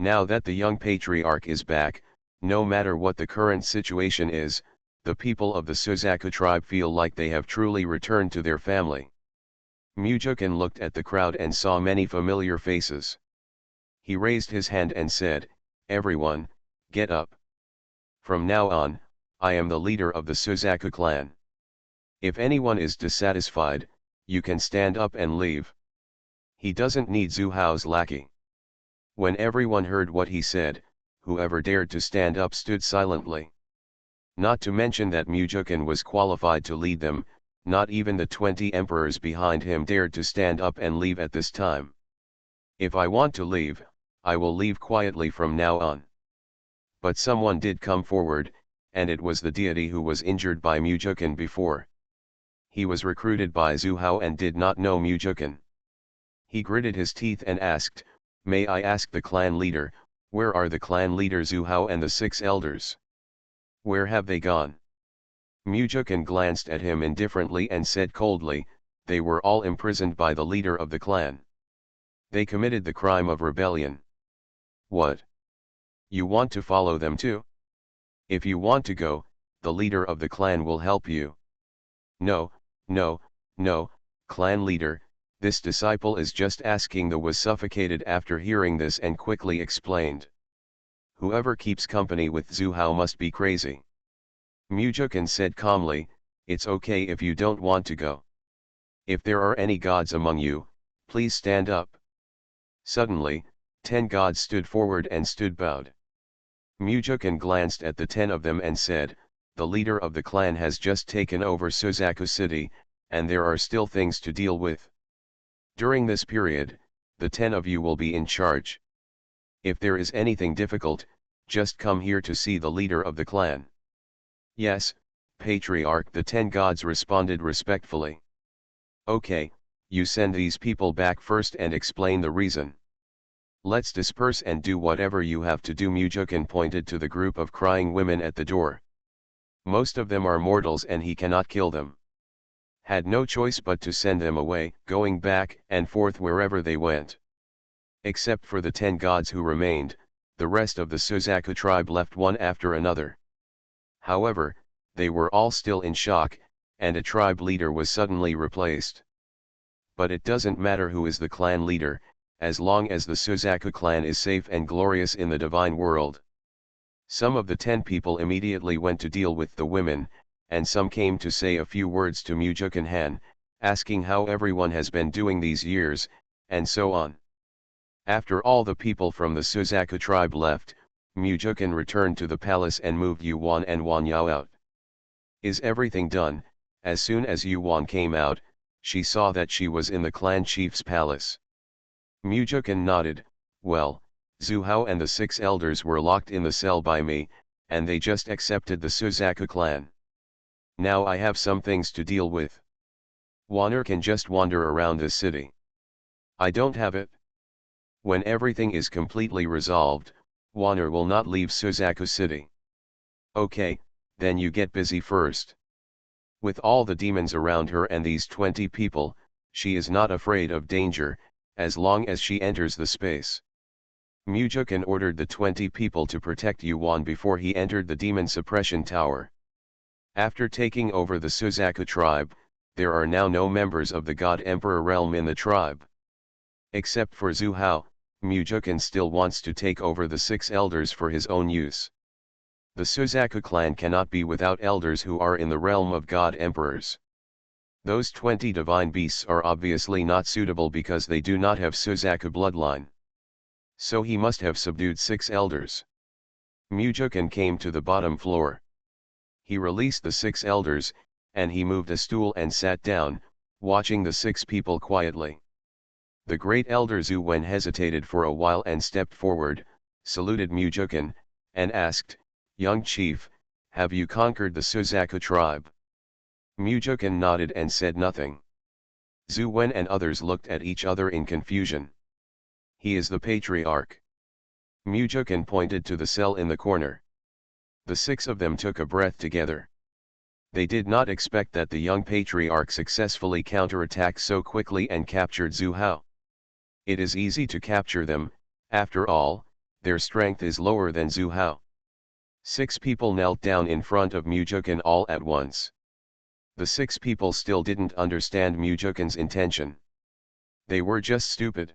Now that the young patriarch is back, no matter what the current situation is, the people of the Suzaku tribe feel like they have truly returned to their family. Mujukin looked at the crowd and saw many familiar faces. He raised his hand and said, "Everyone, get up. From now on, I am the leader of the Suzaku clan. If anyone is dissatisfied, you can stand up and leave." He doesn't need Zhu Hao's lackey. When everyone heard what he said, whoever dared to stand up stood silently. Not to mention that Mujukin was qualified to lead them, not even the 20 emperors behind him dared to stand up and leave at this time. "If I want to leave, I will leave quietly from now on." But someone did come forward, and it was the deity who was injured by Mujukin before. He was recruited by Zhu Hao and did not know Mujukin. He gritted his teeth and asked, "May I ask the clan leader, where are the clan leader Zhu Hao and the 6 elders? Where have they gone?" Mujukin glanced at him indifferently and said coldly, "They were all imprisoned by the leader of the clan. They committed the crime of rebellion." "What? You want to follow them too? If you want to go, the leader of the clan will help you." "No, no, no, clan leader, this disciple is just asking." The was suffocated after hearing this and quickly explained, "Whoever keeps company with Zhu Hao must be crazy." Mujukin said calmly, it's okay if you don't want to go. If there are any gods among you, please stand up. Suddenly, 10 gods stood forward and stood bowed. Mujukin glanced at the 10 of them and said, the leader of the clan has just taken over Suzaku city, and there are still things to deal with. During this period, the 10 of you will be in charge. If there is anything difficult, just come here to see the leader of the clan. Yes, Patriarch, the 10 gods responded respectfully. Okay, you send these people back first and explain the reason. Let's disperse and do whatever you have to do. Mujukin pointed to the group of crying women at the door. Most of them are mortals and he cannot kill them. Had no choice but to send them away, going back and forth wherever they went. Except for the 10 gods who remained, the rest of the Suzaku tribe left one after another. However, they were all still in shock, and a tribe leader was suddenly replaced. But it doesn't matter who is the clan leader, as long as the Suzaku clan is safe and glorious in the divine world. Some of the 10 people immediately went to deal with the women, and some came to say a few words to Mujukin Han, asking how everyone has been doing these years, and so on. After all the people from the Suzaku tribe left, Mujukin returned to the palace and moved Yuan and Wan Yao out. Is everything done? As soon as Yuan came out, she saw that she was in the clan chief's palace. Mujukin nodded, well, Zhu Hao and the 6 elders were locked in the cell by me, and they just accepted the Suzaku clan. Now I have some things to deal with. Waner can just wander around the city. I don't have it. When everything is completely resolved, Waner will not leave Suzaku city. Okay, then you get busy first. With all the demons around her and these 20 people, she is not afraid of danger, as long as she enters the space. Mujukin ordered the 20 people to protect Yuan before he entered the demon suppression tower. After taking over the Suzaku tribe, there are now no members of the God Emperor realm in the tribe. Except for Zhu Hao, Mujukin still wants to take over the 6 elders for his own use. The Suzaku clan cannot be without elders who are in the realm of God Emperors. Those 20 divine beasts are obviously not suitable because they do not have Suzaku bloodline. So he must have subdued 6 elders. Mujukin came to the bottom floor. He released the 6 elders, and he moved a stool and sat down, watching the 6 people quietly. The great elder Zhu Wen hesitated for a while and stepped forward, saluted Mujukin, and asked, young chief, have you conquered the Suzaku tribe? Mujukin nodded and said nothing. Zhu Wen and others looked at each other in confusion. He is the patriarch. Mujukin pointed to the cell in the corner. The 6 of them took a breath together. They did not expect that the young patriarch successfully counterattacked so quickly and captured Zhu Hao. It is easy to capture them, after all, their strength is lower than Zhu Hao. 6 people knelt down in front of Mujukin all at once. The 6 people still didn't understand Mujukin's intention. They were just stupid.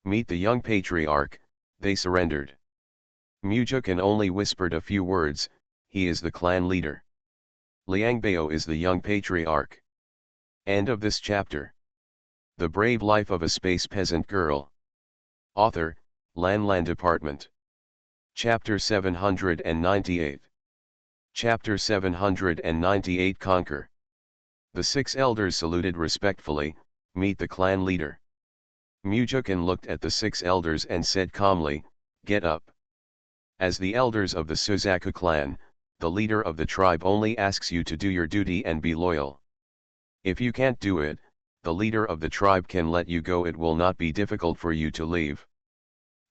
Meet the young patriarch, they surrendered. Mujukin only whispered a few words, he is the clan leader. Liangbao is the young patriarch. End of this chapter. The Brave Life of a Space Peasant Girl. Author, Lan Department. Chapter 798. Chapter 798 Conquer. The 6 elders saluted respectfully, meet the clan leader. Mujukin looked at the 6 elders and said calmly, get up. As the elders of the Suzaku clan, the leader of the tribe only asks you to do your duty and be loyal. If you can't do it, the leader of the tribe can let you go. It will not be difficult for you to leave.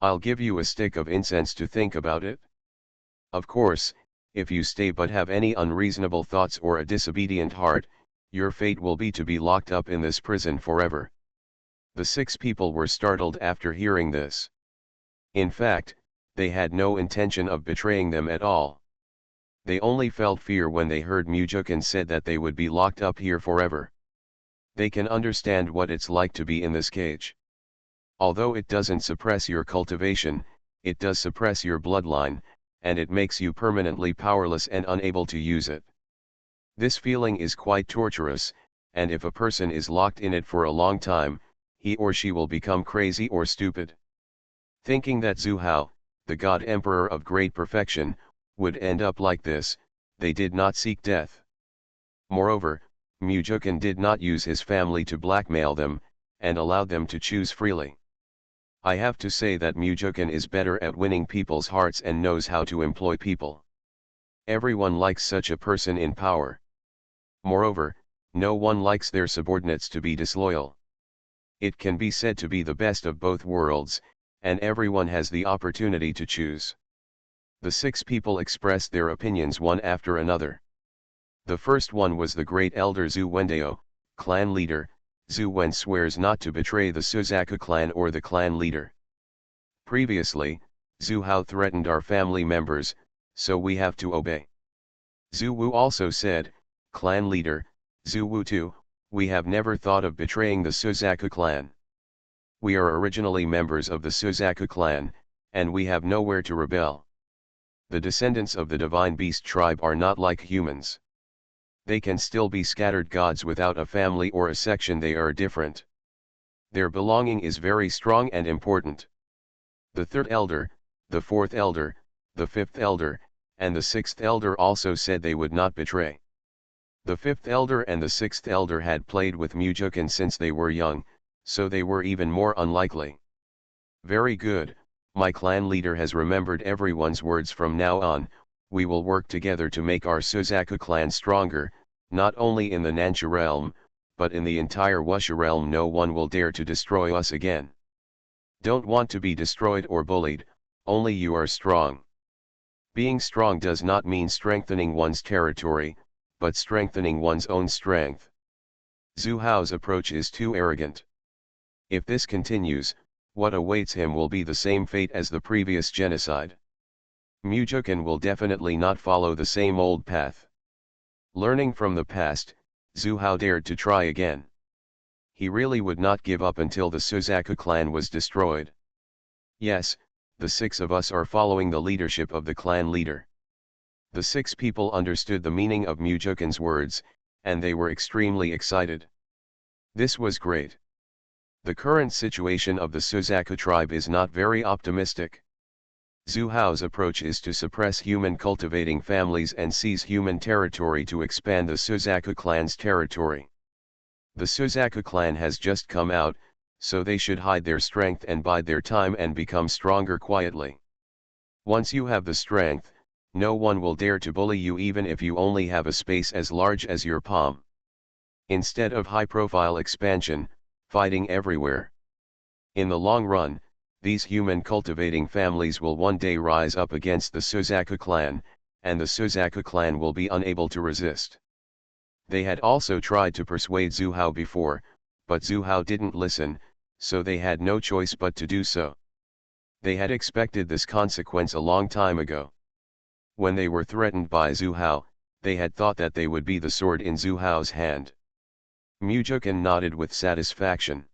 I'll give you a stick of incense to think about it. Of course, if you stay but have any unreasonable thoughts or a disobedient heart, your fate will be to be locked up in this prison forever. The 6 people were startled after hearing this. In fact, they had no intention of betraying them at all. They only felt fear when they heard Mujukin said that they would be locked up here forever. They can understand what it's like to be in this cage. Although it doesn't suppress your cultivation, it does suppress your bloodline, and it makes you permanently powerless and unable to use it. This feeling is quite torturous, and if a person is locked in it for a long time, he or she will become crazy or stupid. Thinking that Zhu Hao, the god emperor of great perfection, would end up like this, they did not seek death. Moreover, Mujukan did not use his family to blackmail them, and allowed them to choose freely. I have to say that Mujukan is better at winning people's hearts and knows how to employ people. Everyone likes such a person in power. Moreover, no one likes their subordinates to be disloyal. It can be said to be the best of both worlds, and everyone has the opportunity to choose. The 6 people expressed their opinions one after another. The first one was the great elder Zhu Wendao, clan leader. Zhu Wen swears not to betray the Suzaku clan or the clan leader. Previously, Zhu Hao threatened our family members, so we have to obey. Zhu Wu also said, clan leader, Zhu Wu too, we have never thought of betraying the Suzaku clan. We are originally members of the Suzaku clan, and we have nowhere to rebel. The descendants of the divine beast tribe are not like humans. They can still be scattered gods without a family or a section. They are different. Their belonging is very strong and important. The 3rd elder, the 4th elder, the 5th elder, and the 6th elder also said they would not betray. The 5th elder and the 6th elder had played with Mujukan since they were young, so they were even more unlikely. Very good, my clan leader has remembered everyone's words. From now on, we will work together to make our Suzaku clan stronger, not only in the Nansha realm, but in the entire Wuxia realm. No one will dare to destroy us again. Don't want to be destroyed or bullied, only you are strong. Being strong does not mean strengthening one's territory, but strengthening one's own strength. Zhu Hao's approach is too arrogant. If this continues, what awaits him will be the same fate as the previous genocide. Mujukan will definitely not follow the same old path. Learning from the past, Zhu Hao dared to try again. He really would not give up until the Suzaku clan was destroyed. Yes, the 6 of us are following the leadership of the clan leader. The 6 people understood the meaning of Mujukan's words, and they were extremely excited. This was great. The current situation of the Suzaku tribe is not very optimistic. Zhu Hao's approach is to suppress human cultivating families and seize human territory to expand the Suzaku clan's territory. The Suzaku clan has just come out, so they should hide their strength and bide their time and become stronger quietly. Once you have the strength, no one will dare to bully you even if you only have a space as large as your palm. Instead of high-profile expansion, fighting everywhere. In the long run, these human cultivating families will one day rise up against the Suzaku clan, and the Suzaku clan will be unable to resist. They had also tried to persuade Zhu Hao before, but Zhu Hao didn't listen, so they had no choice but to do so. They had expected this consequence a long time ago. When they were threatened by Zhu Hao, they had thought that they would be the sword in Zhu Hao's hand. Mujukan nodded with satisfaction.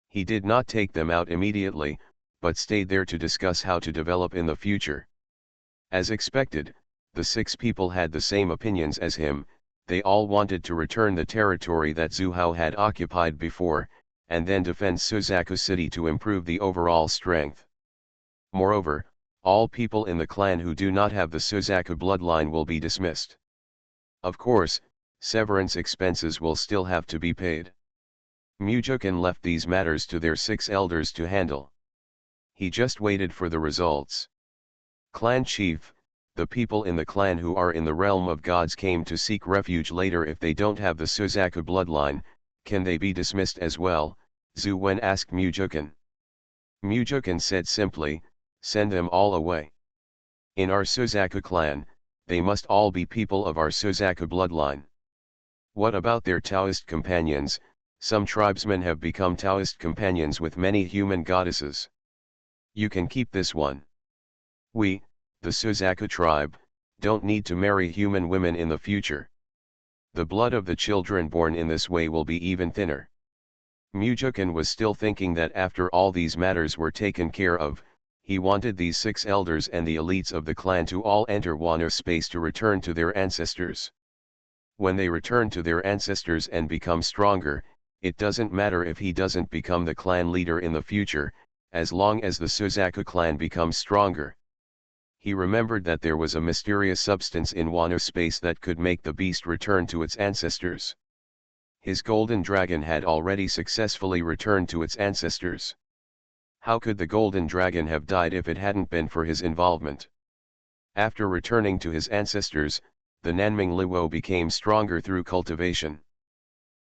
He did not take them out immediately, but stayed there to discuss how to develop in the future. As expected, the 6 people had the same opinions as him. They all wanted to return the territory that Zhu Hao had occupied before, and then defend Suzaku city to improve the overall strength. Moreover, all people in the clan who do not have the Suzaku bloodline will be dismissed. Of course, severance expenses will still have to be paid. Mujukan left these matters to their 6 elders to handle. He just waited for the results. Clan chief, the people in the clan who are in the realm of gods came to seek refuge later. If they don't have the Suzaku bloodline, can they be dismissed as well? Zhu Wen asked Mujukan. Mujukan said simply, send them all away. In our Suzaku clan, they must all be people of our Suzaku bloodline. What about their Taoist companions? Some tribesmen have become Taoist companions with many human goddesses. You can keep this one. We, the Suzaku tribe, don't need to marry human women in the future. The blood of the children born in this way will be even thinner. Mujukan was still thinking that after all these matters were taken care of, he wanted these 6 elders and the elites of the clan to all enter Wano space to return to their ancestors. When they return to their ancestors and become stronger, it doesn't matter if he doesn't become the clan leader in the future, as long as the Suzaku clan becomes stronger. He remembered that there was a mysterious substance in Wano space that could make the beast return to its ancestors. His golden dragon had already successfully returned to its ancestors. How could the golden dragon have died if it hadn't been for his involvement? After returning to his ancestors, the Nanming Liwo became stronger through cultivation.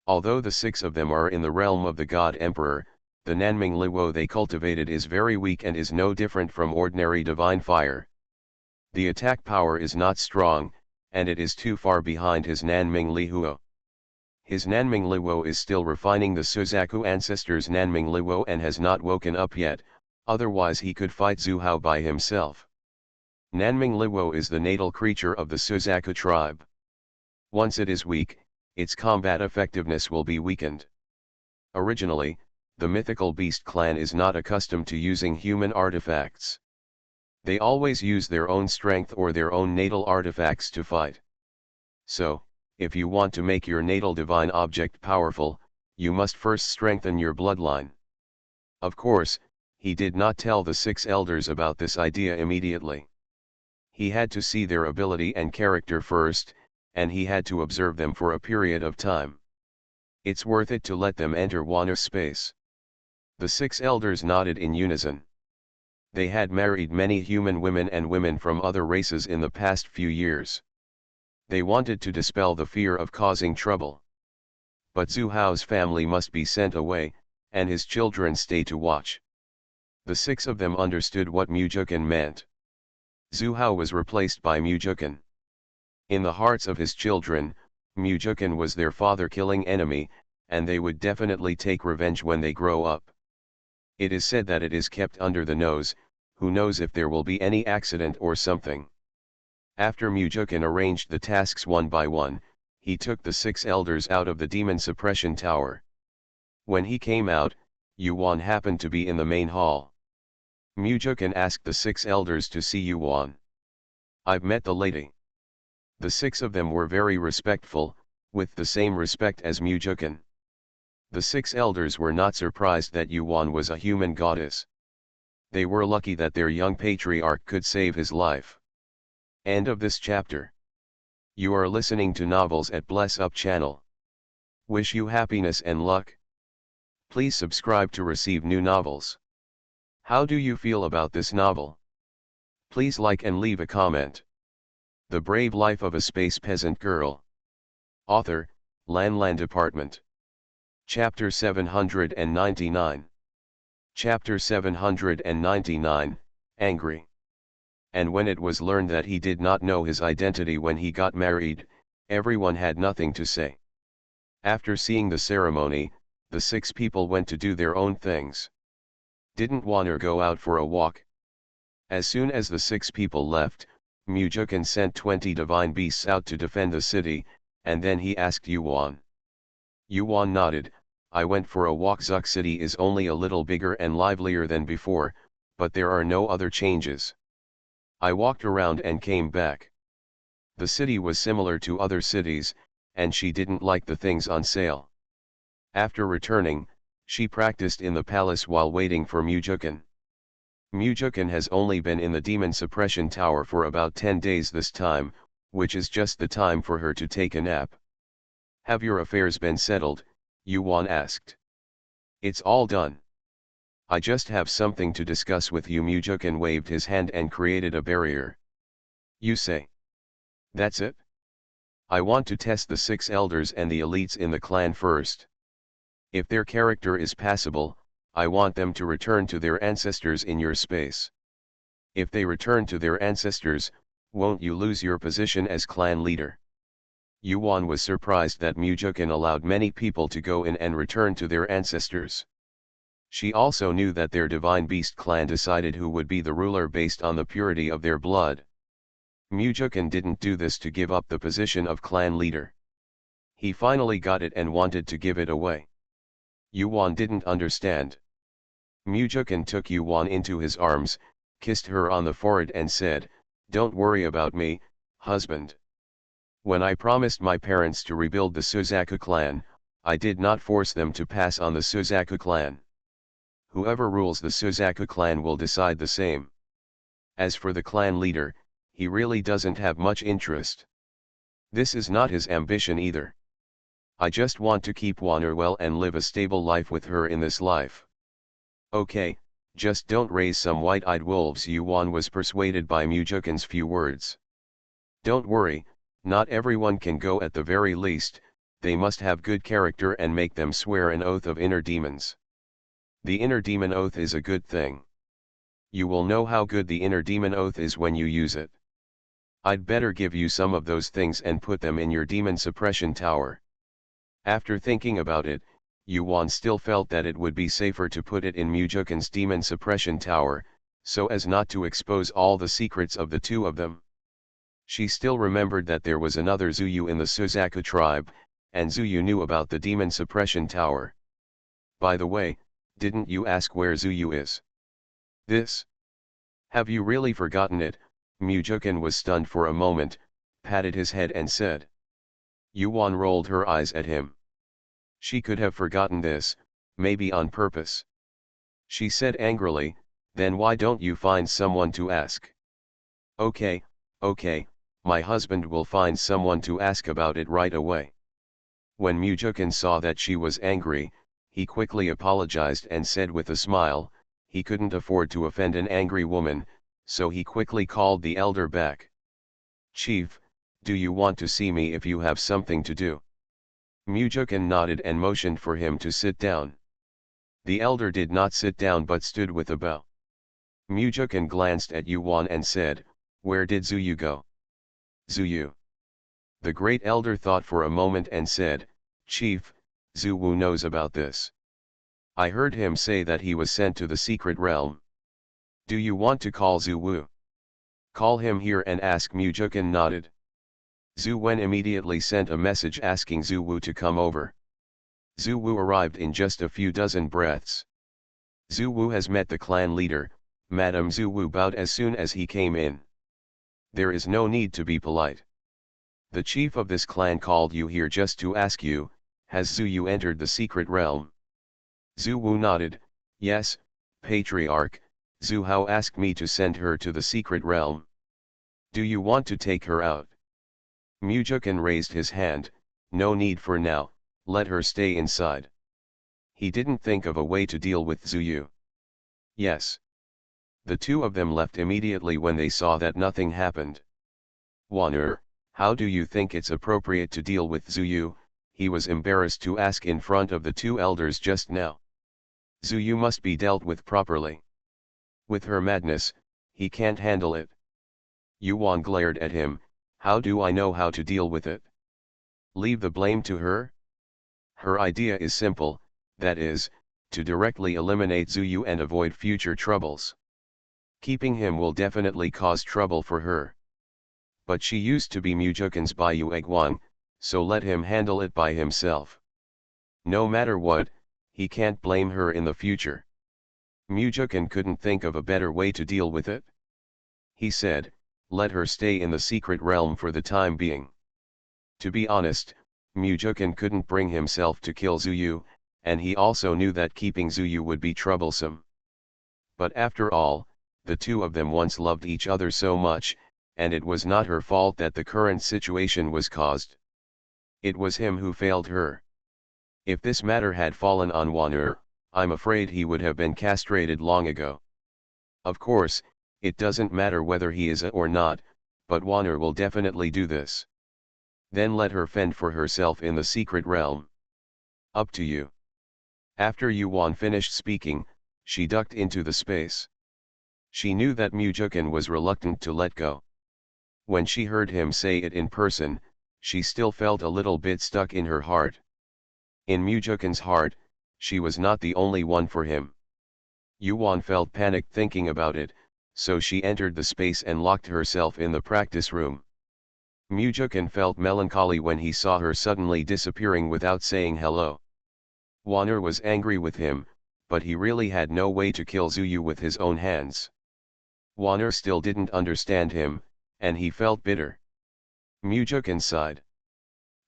Although the 6 of them are in the realm of the God Emperor, the Nanming Liwo they cultivated is very weak and is no different from ordinary divine fire. The attack power is not strong, and it is too far behind his Nanming Lihuo. His Nanming Liwo is still refining the Suzaku ancestors' Nanming Liwo and has not woken up yet, otherwise he could fight Zhu Hao by himself. Nanming Liwo is the natal creature of the Suzaku tribe. Once it is weak, its combat effectiveness will be weakened. Originally, the mythical beast clan is not accustomed to using human artifacts. They always use their own strength or their own natal artifacts to fight. So, if you want to make your natal divine object powerful, you must first strengthen your bloodline. Of course, he did not tell the 6 elders about this idea immediately. He had to see their ability and character first, and he had to observe them for a period of time. It's worth it to let them enter Wano space. The 6 elders nodded in unison. They had married many human women and women from other races in the past few years. They wanted to dispel the fear of causing trouble. But Zhu Hao's family must be sent away, and his children stay to watch. The 6 of them understood what Mujukan meant. Zhu Hao was replaced by Mujukan. In the hearts of his children, Mujukan was their father-killing enemy, and they would definitely take revenge when they grow up. It is said that it is kept under the nose, who knows if there will be any accident or something. After Mujukan arranged the tasks one by one, he took the 6 elders out of the demon suppression tower. When he came out, Yuan happened to be in the main hall. Mujukan asked the 6 elders to see Yuan. "I've met the lady." The 6 of them were very respectful, with the same respect as Mujukan. The 6 elders were not surprised that Yuan was a human goddess. They were lucky that their young patriarch could save his life. End of this chapter. You are listening to Novels at Bless Up channel. Wish you happiness and luck. Please subscribe to receive new novels. How do you feel about this novel? Please like and leave a comment. The Brave Life of a Space Peasant Girl. Author, Lan Department. Chapter 799. Chapter 799, Angry. And when it was learned that he did not know his identity when he got married, everyone had nothing to say. After seeing the ceremony, the 6 people went to do their own things. Didn't Wanner go out for a walk? As soon as the 6 people left, Mujukan sent 20 divine beasts out to defend the city, and then he asked Yuan. Yuan nodded. "I went for a walk. Zuk City is only a little bigger and livelier than before, but there are no other changes. I walked around and came back. The city was similar to other cities, and she didn't like the things on sale." After returning, she practiced in the palace while waiting for Mujukan. Mujukan has only been in the demon suppression tower for about 10 days this time, which is just the time for her to take a nap. "Have your affairs been settled?" Yuan asked. "It's all done. I just have something to discuss with you." Mujukan waved his hand and created a barrier. "You say? That's it? I want to test the 6 elders and the elites in the clan first. If their character is passable, I want them to return to their ancestors in your space. If they return to their ancestors, won't you lose your position as clan leader?" Yuan was surprised that Mujukan allowed many people to go in and return to their ancestors. She also knew that their divine beast clan decided who would be the ruler based on the purity of their blood. Mujukan didn't do this to give up the position of clan leader. He finally got it and wanted to give it away. Yuan didn't understand. Mujukan took Yuan into his arms, kissed her on the forehead and said, "Don't worry about me, husband. When I promised my parents to rebuild the Suzaku clan, I did not force them to pass on the Suzaku clan. Whoever rules the Suzaku clan will decide the same. As for the clan leader, he really doesn't have much interest. This is not his ambition either. I just want to keep Wanner well and live a stable life with her in this life. Okay, just don't raise some white-eyed wolves. Yuan was persuaded by Mujukin's few words. Don't worry, not everyone can go. At the very least, they must have good character and make them swear an oath of inner demons. The inner demon oath is a good thing. You will know how good the inner demon oath is when you use it. I'd better give you some of those things and put them in your demon suppression tower. After thinking about it, Yuan still felt that it would be safer to put it in Mujukin's demon suppression tower, so as not to expose all the secrets of the two of them. She still remembered that there was another Zuyu in the Suzaku tribe, and Zuyu knew about the demon suppression tower. By the way, didn't you ask where Zuyu is? This? Have you really forgotten it? Mujukin was stunned for a moment, patted his head and said. Yuan rolled her eyes at him. She could have forgotten this, maybe on purpose. She said angrily, then why don't you find someone to ask? Okay, my husband will find someone to ask about it right away. When Mujukin saw that she was angry, he quickly apologized and said with a smile, he couldn't afford to offend an angry woman, so he quickly called the elder back. Chief, do you want to see me if you have something to do? Mujukin nodded and motioned for him to sit down. The elder did not sit down but stood with a bow. Mujukin glanced at Yuan and said, where did Zuyu go? Zuyu. The great elder thought for a moment and said, Chief, Zuwu knows about this. I heard him say that he was sent to the secret realm. Do you want to call Zuwu? Call him here and ask. Mujukin nodded. Zhu Wen immediately sent a message asking Zuwu to come over. Zuwu arrived in just a few dozen breaths. Zuwu has met the clan leader. Madame Zuwu bowed as soon as he came in. There is no need to be polite. The chief of this clan called you here just to ask you, has Zuyu entered the secret realm? Zuwu nodded, yes, Patriarch, Zhu Hao asked me to send her to the secret realm. Do you want to take her out? Mujukin raised his hand, no need for now, let her stay inside. He didn't think of a way to deal with Zuyu. Yes. The two of them left immediately when they saw that nothing happened. Wanner, how do you think it's appropriate to deal with Zuyu? He was embarrassed to ask in front of the two elders just now. Zuyu must be dealt with properly. With her madness, he can't handle it. Yuan glared at him, how do I know how to deal with it? Leave the blame to her? Her idea is simple, that is, to directly eliminate Zuyu and avoid future troubles. Keeping him will definitely cause trouble for her. But she used to be Mujukin's Baiyueguang, so let him handle it by himself. No matter what, he can't blame her in the future. Mujukin couldn't think of a better way to deal with it. He said, let her stay in the secret realm for the time being. To be honest, Mujukin couldn't bring himself to kill Zuyu, and he also knew that keeping Zuyu would be troublesome. But after all, the two of them once loved each other so much, and it was not her fault that the current situation was caused. It was him who failed her. If this matter had fallen on Wanner, I'm afraid he would have been castrated long ago. Of course, it doesn't matter whether he is or not, but Wanner will definitely do this. Then let her fend for herself in the secret realm. Up to you. After Yuan finished speaking, she ducked into the space. She knew that Mujukin was reluctant to let go. When she heard him say it in person, she still felt a little bit stuck in her heart. In Mujukin's heart, she was not the only one for him. Yuan felt panicked thinking about it, so she entered the space and locked herself in the practice room. Mujukin felt melancholy when he saw her suddenly disappearing without saying hello. Wanner was angry with him, but he really had no way to kill Zuyu with his own hands. Wanner still didn't understand him, and he felt bitter. Mujukin sighed.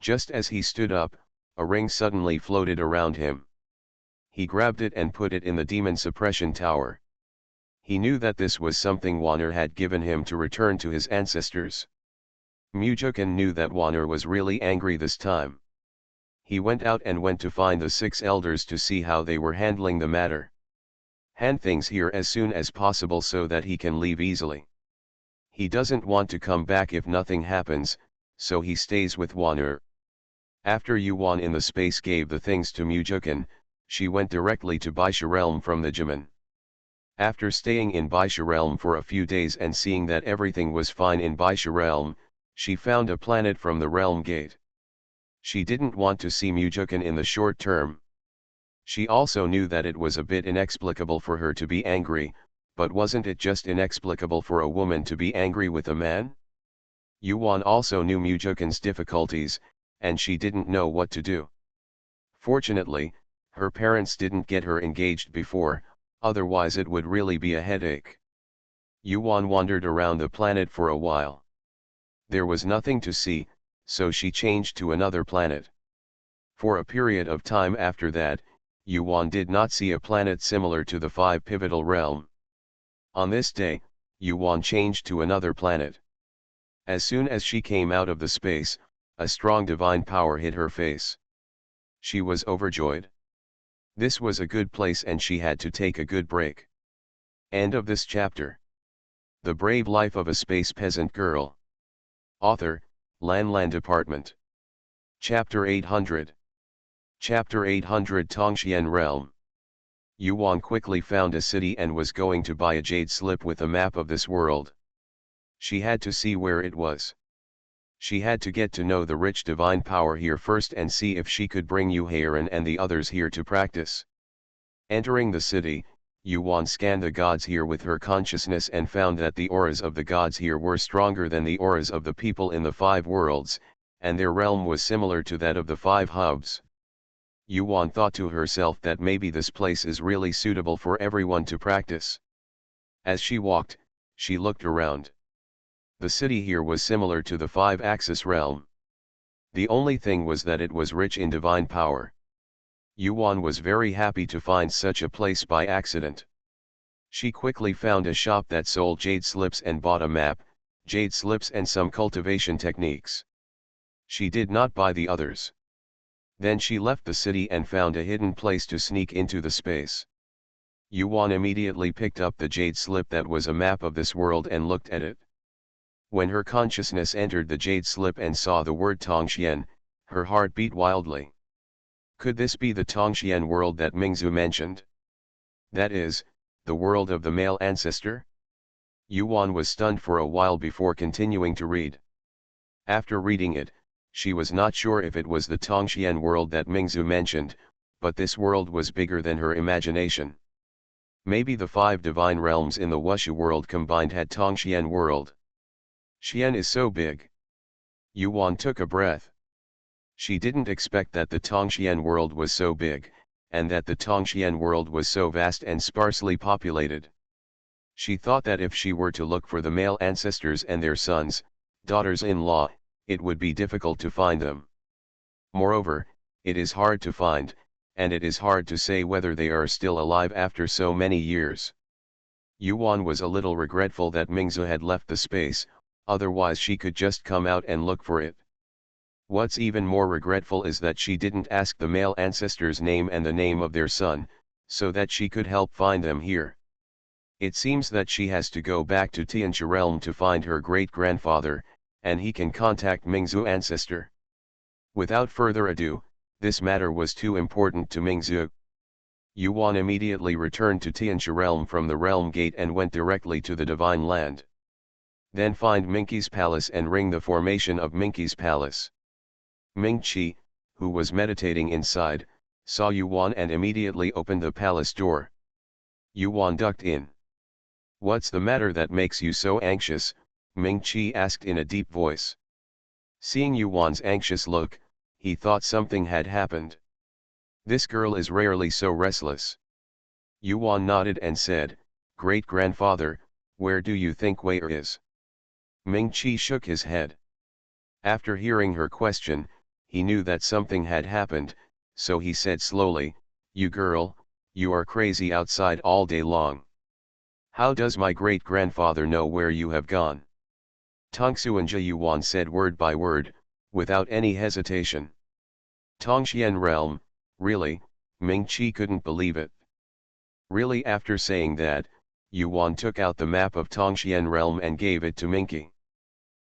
Just as he stood up, a ring suddenly floated around him. He grabbed it and put it in the demon suppression tower. He knew that this was something Wanner had given him to return to his ancestors. Mujukin knew that Wanner was really angry this time. He went out and went to find the 6 elders to see how they were handling the matter. Hand things here as soon as possible so that he can leave easily. He doesn't want to come back if nothing happens, so he stays with Wanner. After Yuan in the space gave the things to Mujukin, she went directly to Baisha realm from the Jimin. After staying in Baisha realm for a few days and seeing that everything was fine in Baisha realm, she found a planet from the realm gate. She didn't want to see Mujukin in the short term. She also knew that it was a bit inexplicable for her to be angry, but wasn't it just inexplicable for a woman to be angry with a man? Yuan also knew Mujukin's difficulties, and she didn't know what to do. Fortunately, her parents didn't get her engaged before, otherwise it would really be a headache. Yuan wandered around the planet for a while. There was nothing to see, so she changed to another planet. For a period of time after that, Yuan did not see a planet similar to the 5 pivotal realm. On this day, Yuan changed to another planet. As soon as she came out of the space, a strong divine power hit her face. She was overjoyed. This was a good place and she had to take a good break. End of this chapter. The Brave Life of a Space Peasant Girl. Author, Lan Department. Chapter 800. Chapter 800 Tongxian Realm. Yuan quickly found a city and was going to buy a jade slip with a map of this world. She had to see where it was. She had to get to know the rich divine power here first and see if she could bring Yuhairan and the others here to practice. Entering the city, Yuan scanned the gods here with her consciousness and found that the auras of the gods here were stronger than the auras of the people in the 5 worlds, and their realm was similar to that of the 5 hubs. Yuan thought to herself that maybe this place is really suitable for everyone to practice. As she walked, she looked around. The city here was similar to the 5-axis realm. The only thing was that it was rich in divine power. Yuan was very happy to find such a place by accident. She quickly found a shop that sold jade slips and bought a map, jade slips and some cultivation techniques. She did not buy the others. Then she left the city and found a hidden place to sneak into the space. Yuan immediately picked up the jade slip that was a map of this world and looked at it. When her consciousness entered the jade slip and saw the word Tongxian, her heart beat wildly. Could this be the Tongxian world that Mingzu mentioned? That is, the world of the male ancestor? Yuan was stunned for a while before continuing to read. After reading it, she was not sure if it was the Tongxian world that Mingzu mentioned, but this world was bigger than her imagination. Maybe the 5 divine realms in the Wushu world combined had Tongxian world. Xian is so big. Yuan took a breath. She didn't expect that the Tongxian world was so big, and that the Tongxian world was so vast and sparsely populated. She thought that if she were to look for the male ancestors and their sons, daughters-in-law, it would be difficult to find them. Moreover, it is hard to find, and it is hard to say whether they are still alive after so many years. Yuan was a little regretful that Mingzu had left the space, otherwise she could just come out and look for it. What's even more regretful is that she didn't ask the male ancestor's name and the name of their son, so that she could help find them here. It seems that she has to go back to Tianxia realm to find her great-grandfather, and he can contact Mingzu ancestor. Without further ado, this matter was too important to Mingzu. Yuan immediately returned to Tianxia realm from the realm gate and went directly to the divine land. Then find Minqi's palace and ring the formation of Minqi's palace. Mingqi, who was meditating inside, saw Yuan and immediately opened the palace door. Yuan ducked in. "What's the matter that makes you so anxious?" Mingqi asked in a deep voice. Seeing Yuan's anxious look, he thought something had happened. This girl is rarely so restless. Yuan nodded and said, "Great-grandfather, where do you think Wei is?" Mingqi shook his head. After hearing her question, he knew that something had happened, so he said slowly, "You girl, you are crazy outside all day long. How does my great-grandfather know where you have gone?" Tongsuanja Yuan said word by word, without any hesitation. Tongxian realm, really? Ming Qi couldn't believe it. Really? After saying that, Yuan took out the map of Tongxian realm and gave it to Minky.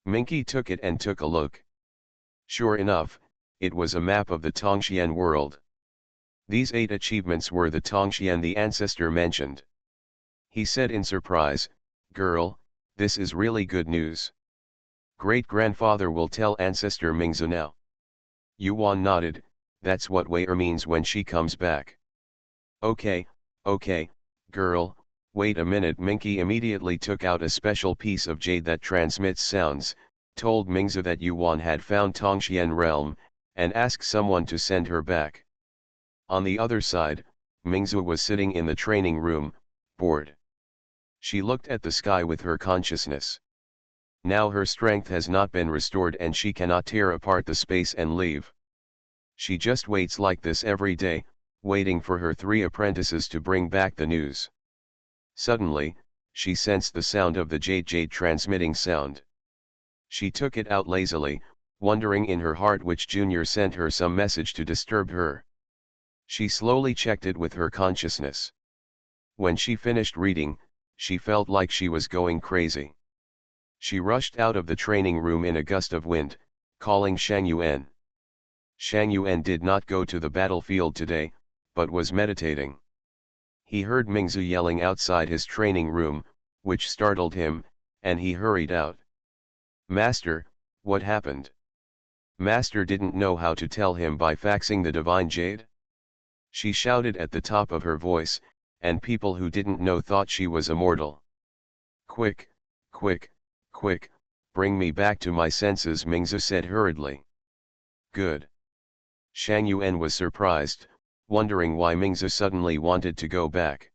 Minky took it and took a look. Sure enough, it was a map of the Tongxian world. These 8 achievements were the Tongxian the ancestor mentioned. He said in surprise, "Girl, this is really good news. Great-grandfather will tell ancestor Mingzu now." Yuan nodded. "That's what Wei means when she comes back." Okay, girl, wait a minute." Minky immediately took out a special piece of jade that transmits sounds, told Mingzu that Yuan had found Tongxian realm, and asked someone to send her back. On the other side, Mingzu was sitting in the training room, bored. She looked at the sky with her consciousness. Now her strength has not been restored and she cannot tear apart the space and leave. She just waits like this every day, waiting for her 3 apprentices to bring back the news. Suddenly, she sensed the sound of the jade transmitting sound. She took it out lazily, wondering in her heart which junior sent her some message to disturb her. She slowly checked it with her consciousness. When she finished reading, she felt like she was going crazy. She rushed out of the training room in a gust of wind, calling Shang Yuan. Shang Yuan did not go to the battlefield today, but was meditating. He heard Mingzu yelling outside his training room, which startled him, and he hurried out. "Master, what happened?" Master didn't know how to tell him by faxing the divine jade. She shouted at the top of her voice, and people who didn't know thought she was immortal. Quick, bring me back to my senses," Mingzu said hurriedly. "Good." Shang Yuan was surprised, wondering why Mingzu suddenly wanted to go back.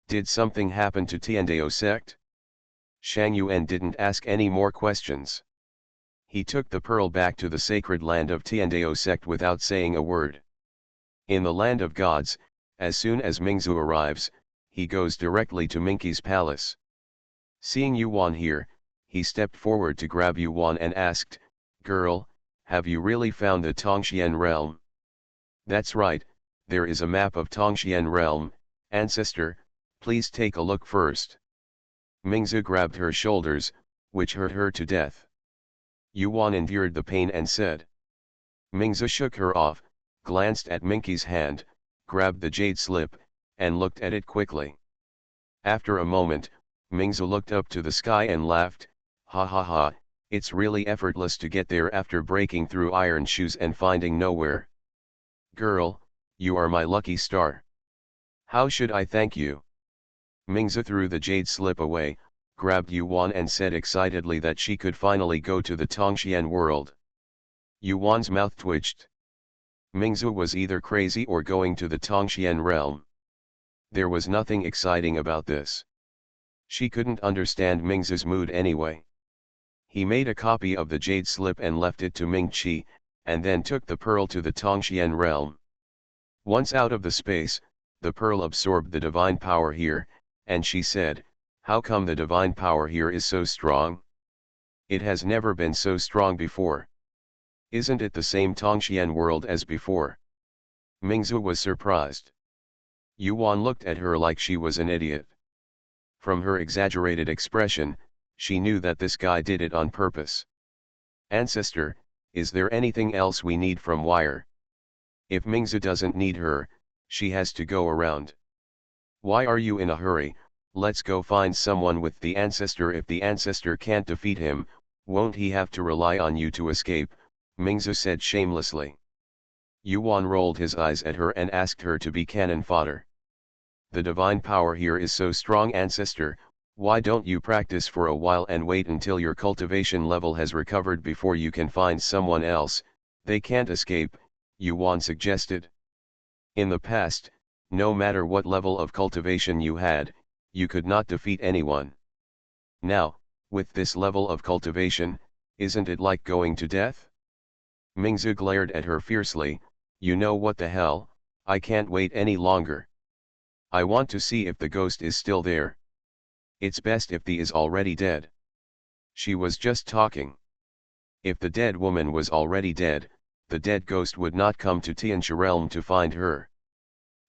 Did something happen to Tiandao sect? Shang Yuan didn't ask any more questions. He took the pearl back to the sacred land of Tiandao sect without saying a word. In the land of gods, as soon as Mingzu arrives, he goes directly to Minky's palace. Seeing Yuan here, he stepped forward to grab Yuan and asked, "Girl, have you really found the Tongxian realm?" "That's right, there is a map of Tongxian realm, ancestor, please take a look first." Mingzu grabbed her shoulders, which hurt her to death. Yuan endured the pain and said. Mingzu shook her off, glanced at Minky's hand, grabbed the jade slip, and looked at it quickly. After a moment, Mingzu looked up to the sky and laughed, "Ha ha ha, it's really effortless to get there after breaking through iron shoes and finding nowhere. Girl, you are my lucky star. How should I thank you?" Mingzu threw the jade slip away, grabbed Yuan and said excitedly that she could finally go to the Tongxian world. Yuan's mouth twitched. Mingzu was either crazy or going to the Tongxian realm. There was nothing exciting about this. She couldn't understand Mingzu's mood anyway. He made a copy of the jade slip and left it to Ming Qi, and then took the pearl to the Tongxian realm. Once out of the space, the pearl absorbed the divine power here, and she said, "How come the divine power here is so strong? It has never been so strong before. Isn't it the same Tongxian world as before?" Mingzu was surprised. Yuan looked at her like she was an idiot. From her exaggerated expression, she knew that this guy did it on purpose. "Ancestor, is there anything else we need from Wire? If Mingzu doesn't need her, she has to go around. Why are you in a hurry? Let's go find someone with the ancestor. If the ancestor can't defeat him, won't he have to rely on you to escape?" Mingzu said shamelessly. Yuan rolled his eyes at her and asked her to be cannon fodder. "The divine power here is so strong, ancestor, why don't you practice for a while and wait until your cultivation level has recovered before you can find someone else? They can't escape," Yuan suggested. "In the past, no matter what level of cultivation you had, you could not defeat anyone. Now, with this level of cultivation, Isn't it like going to death? Mingzu glared at her fiercely. You know what the hell, I can't wait any longer. I want to see if the ghost is still there. It's best if the is already dead. She was just talking. If the dead woman was already dead, the dead ghost would not come to Tianchi to find her.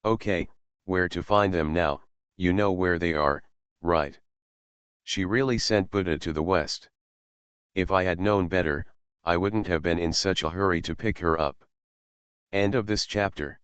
Okay, where to find them now? You know where they are, right? She really sent Buddha to the west. If I had known better, I wouldn't have been in such a hurry to pick her up. End of this chapter.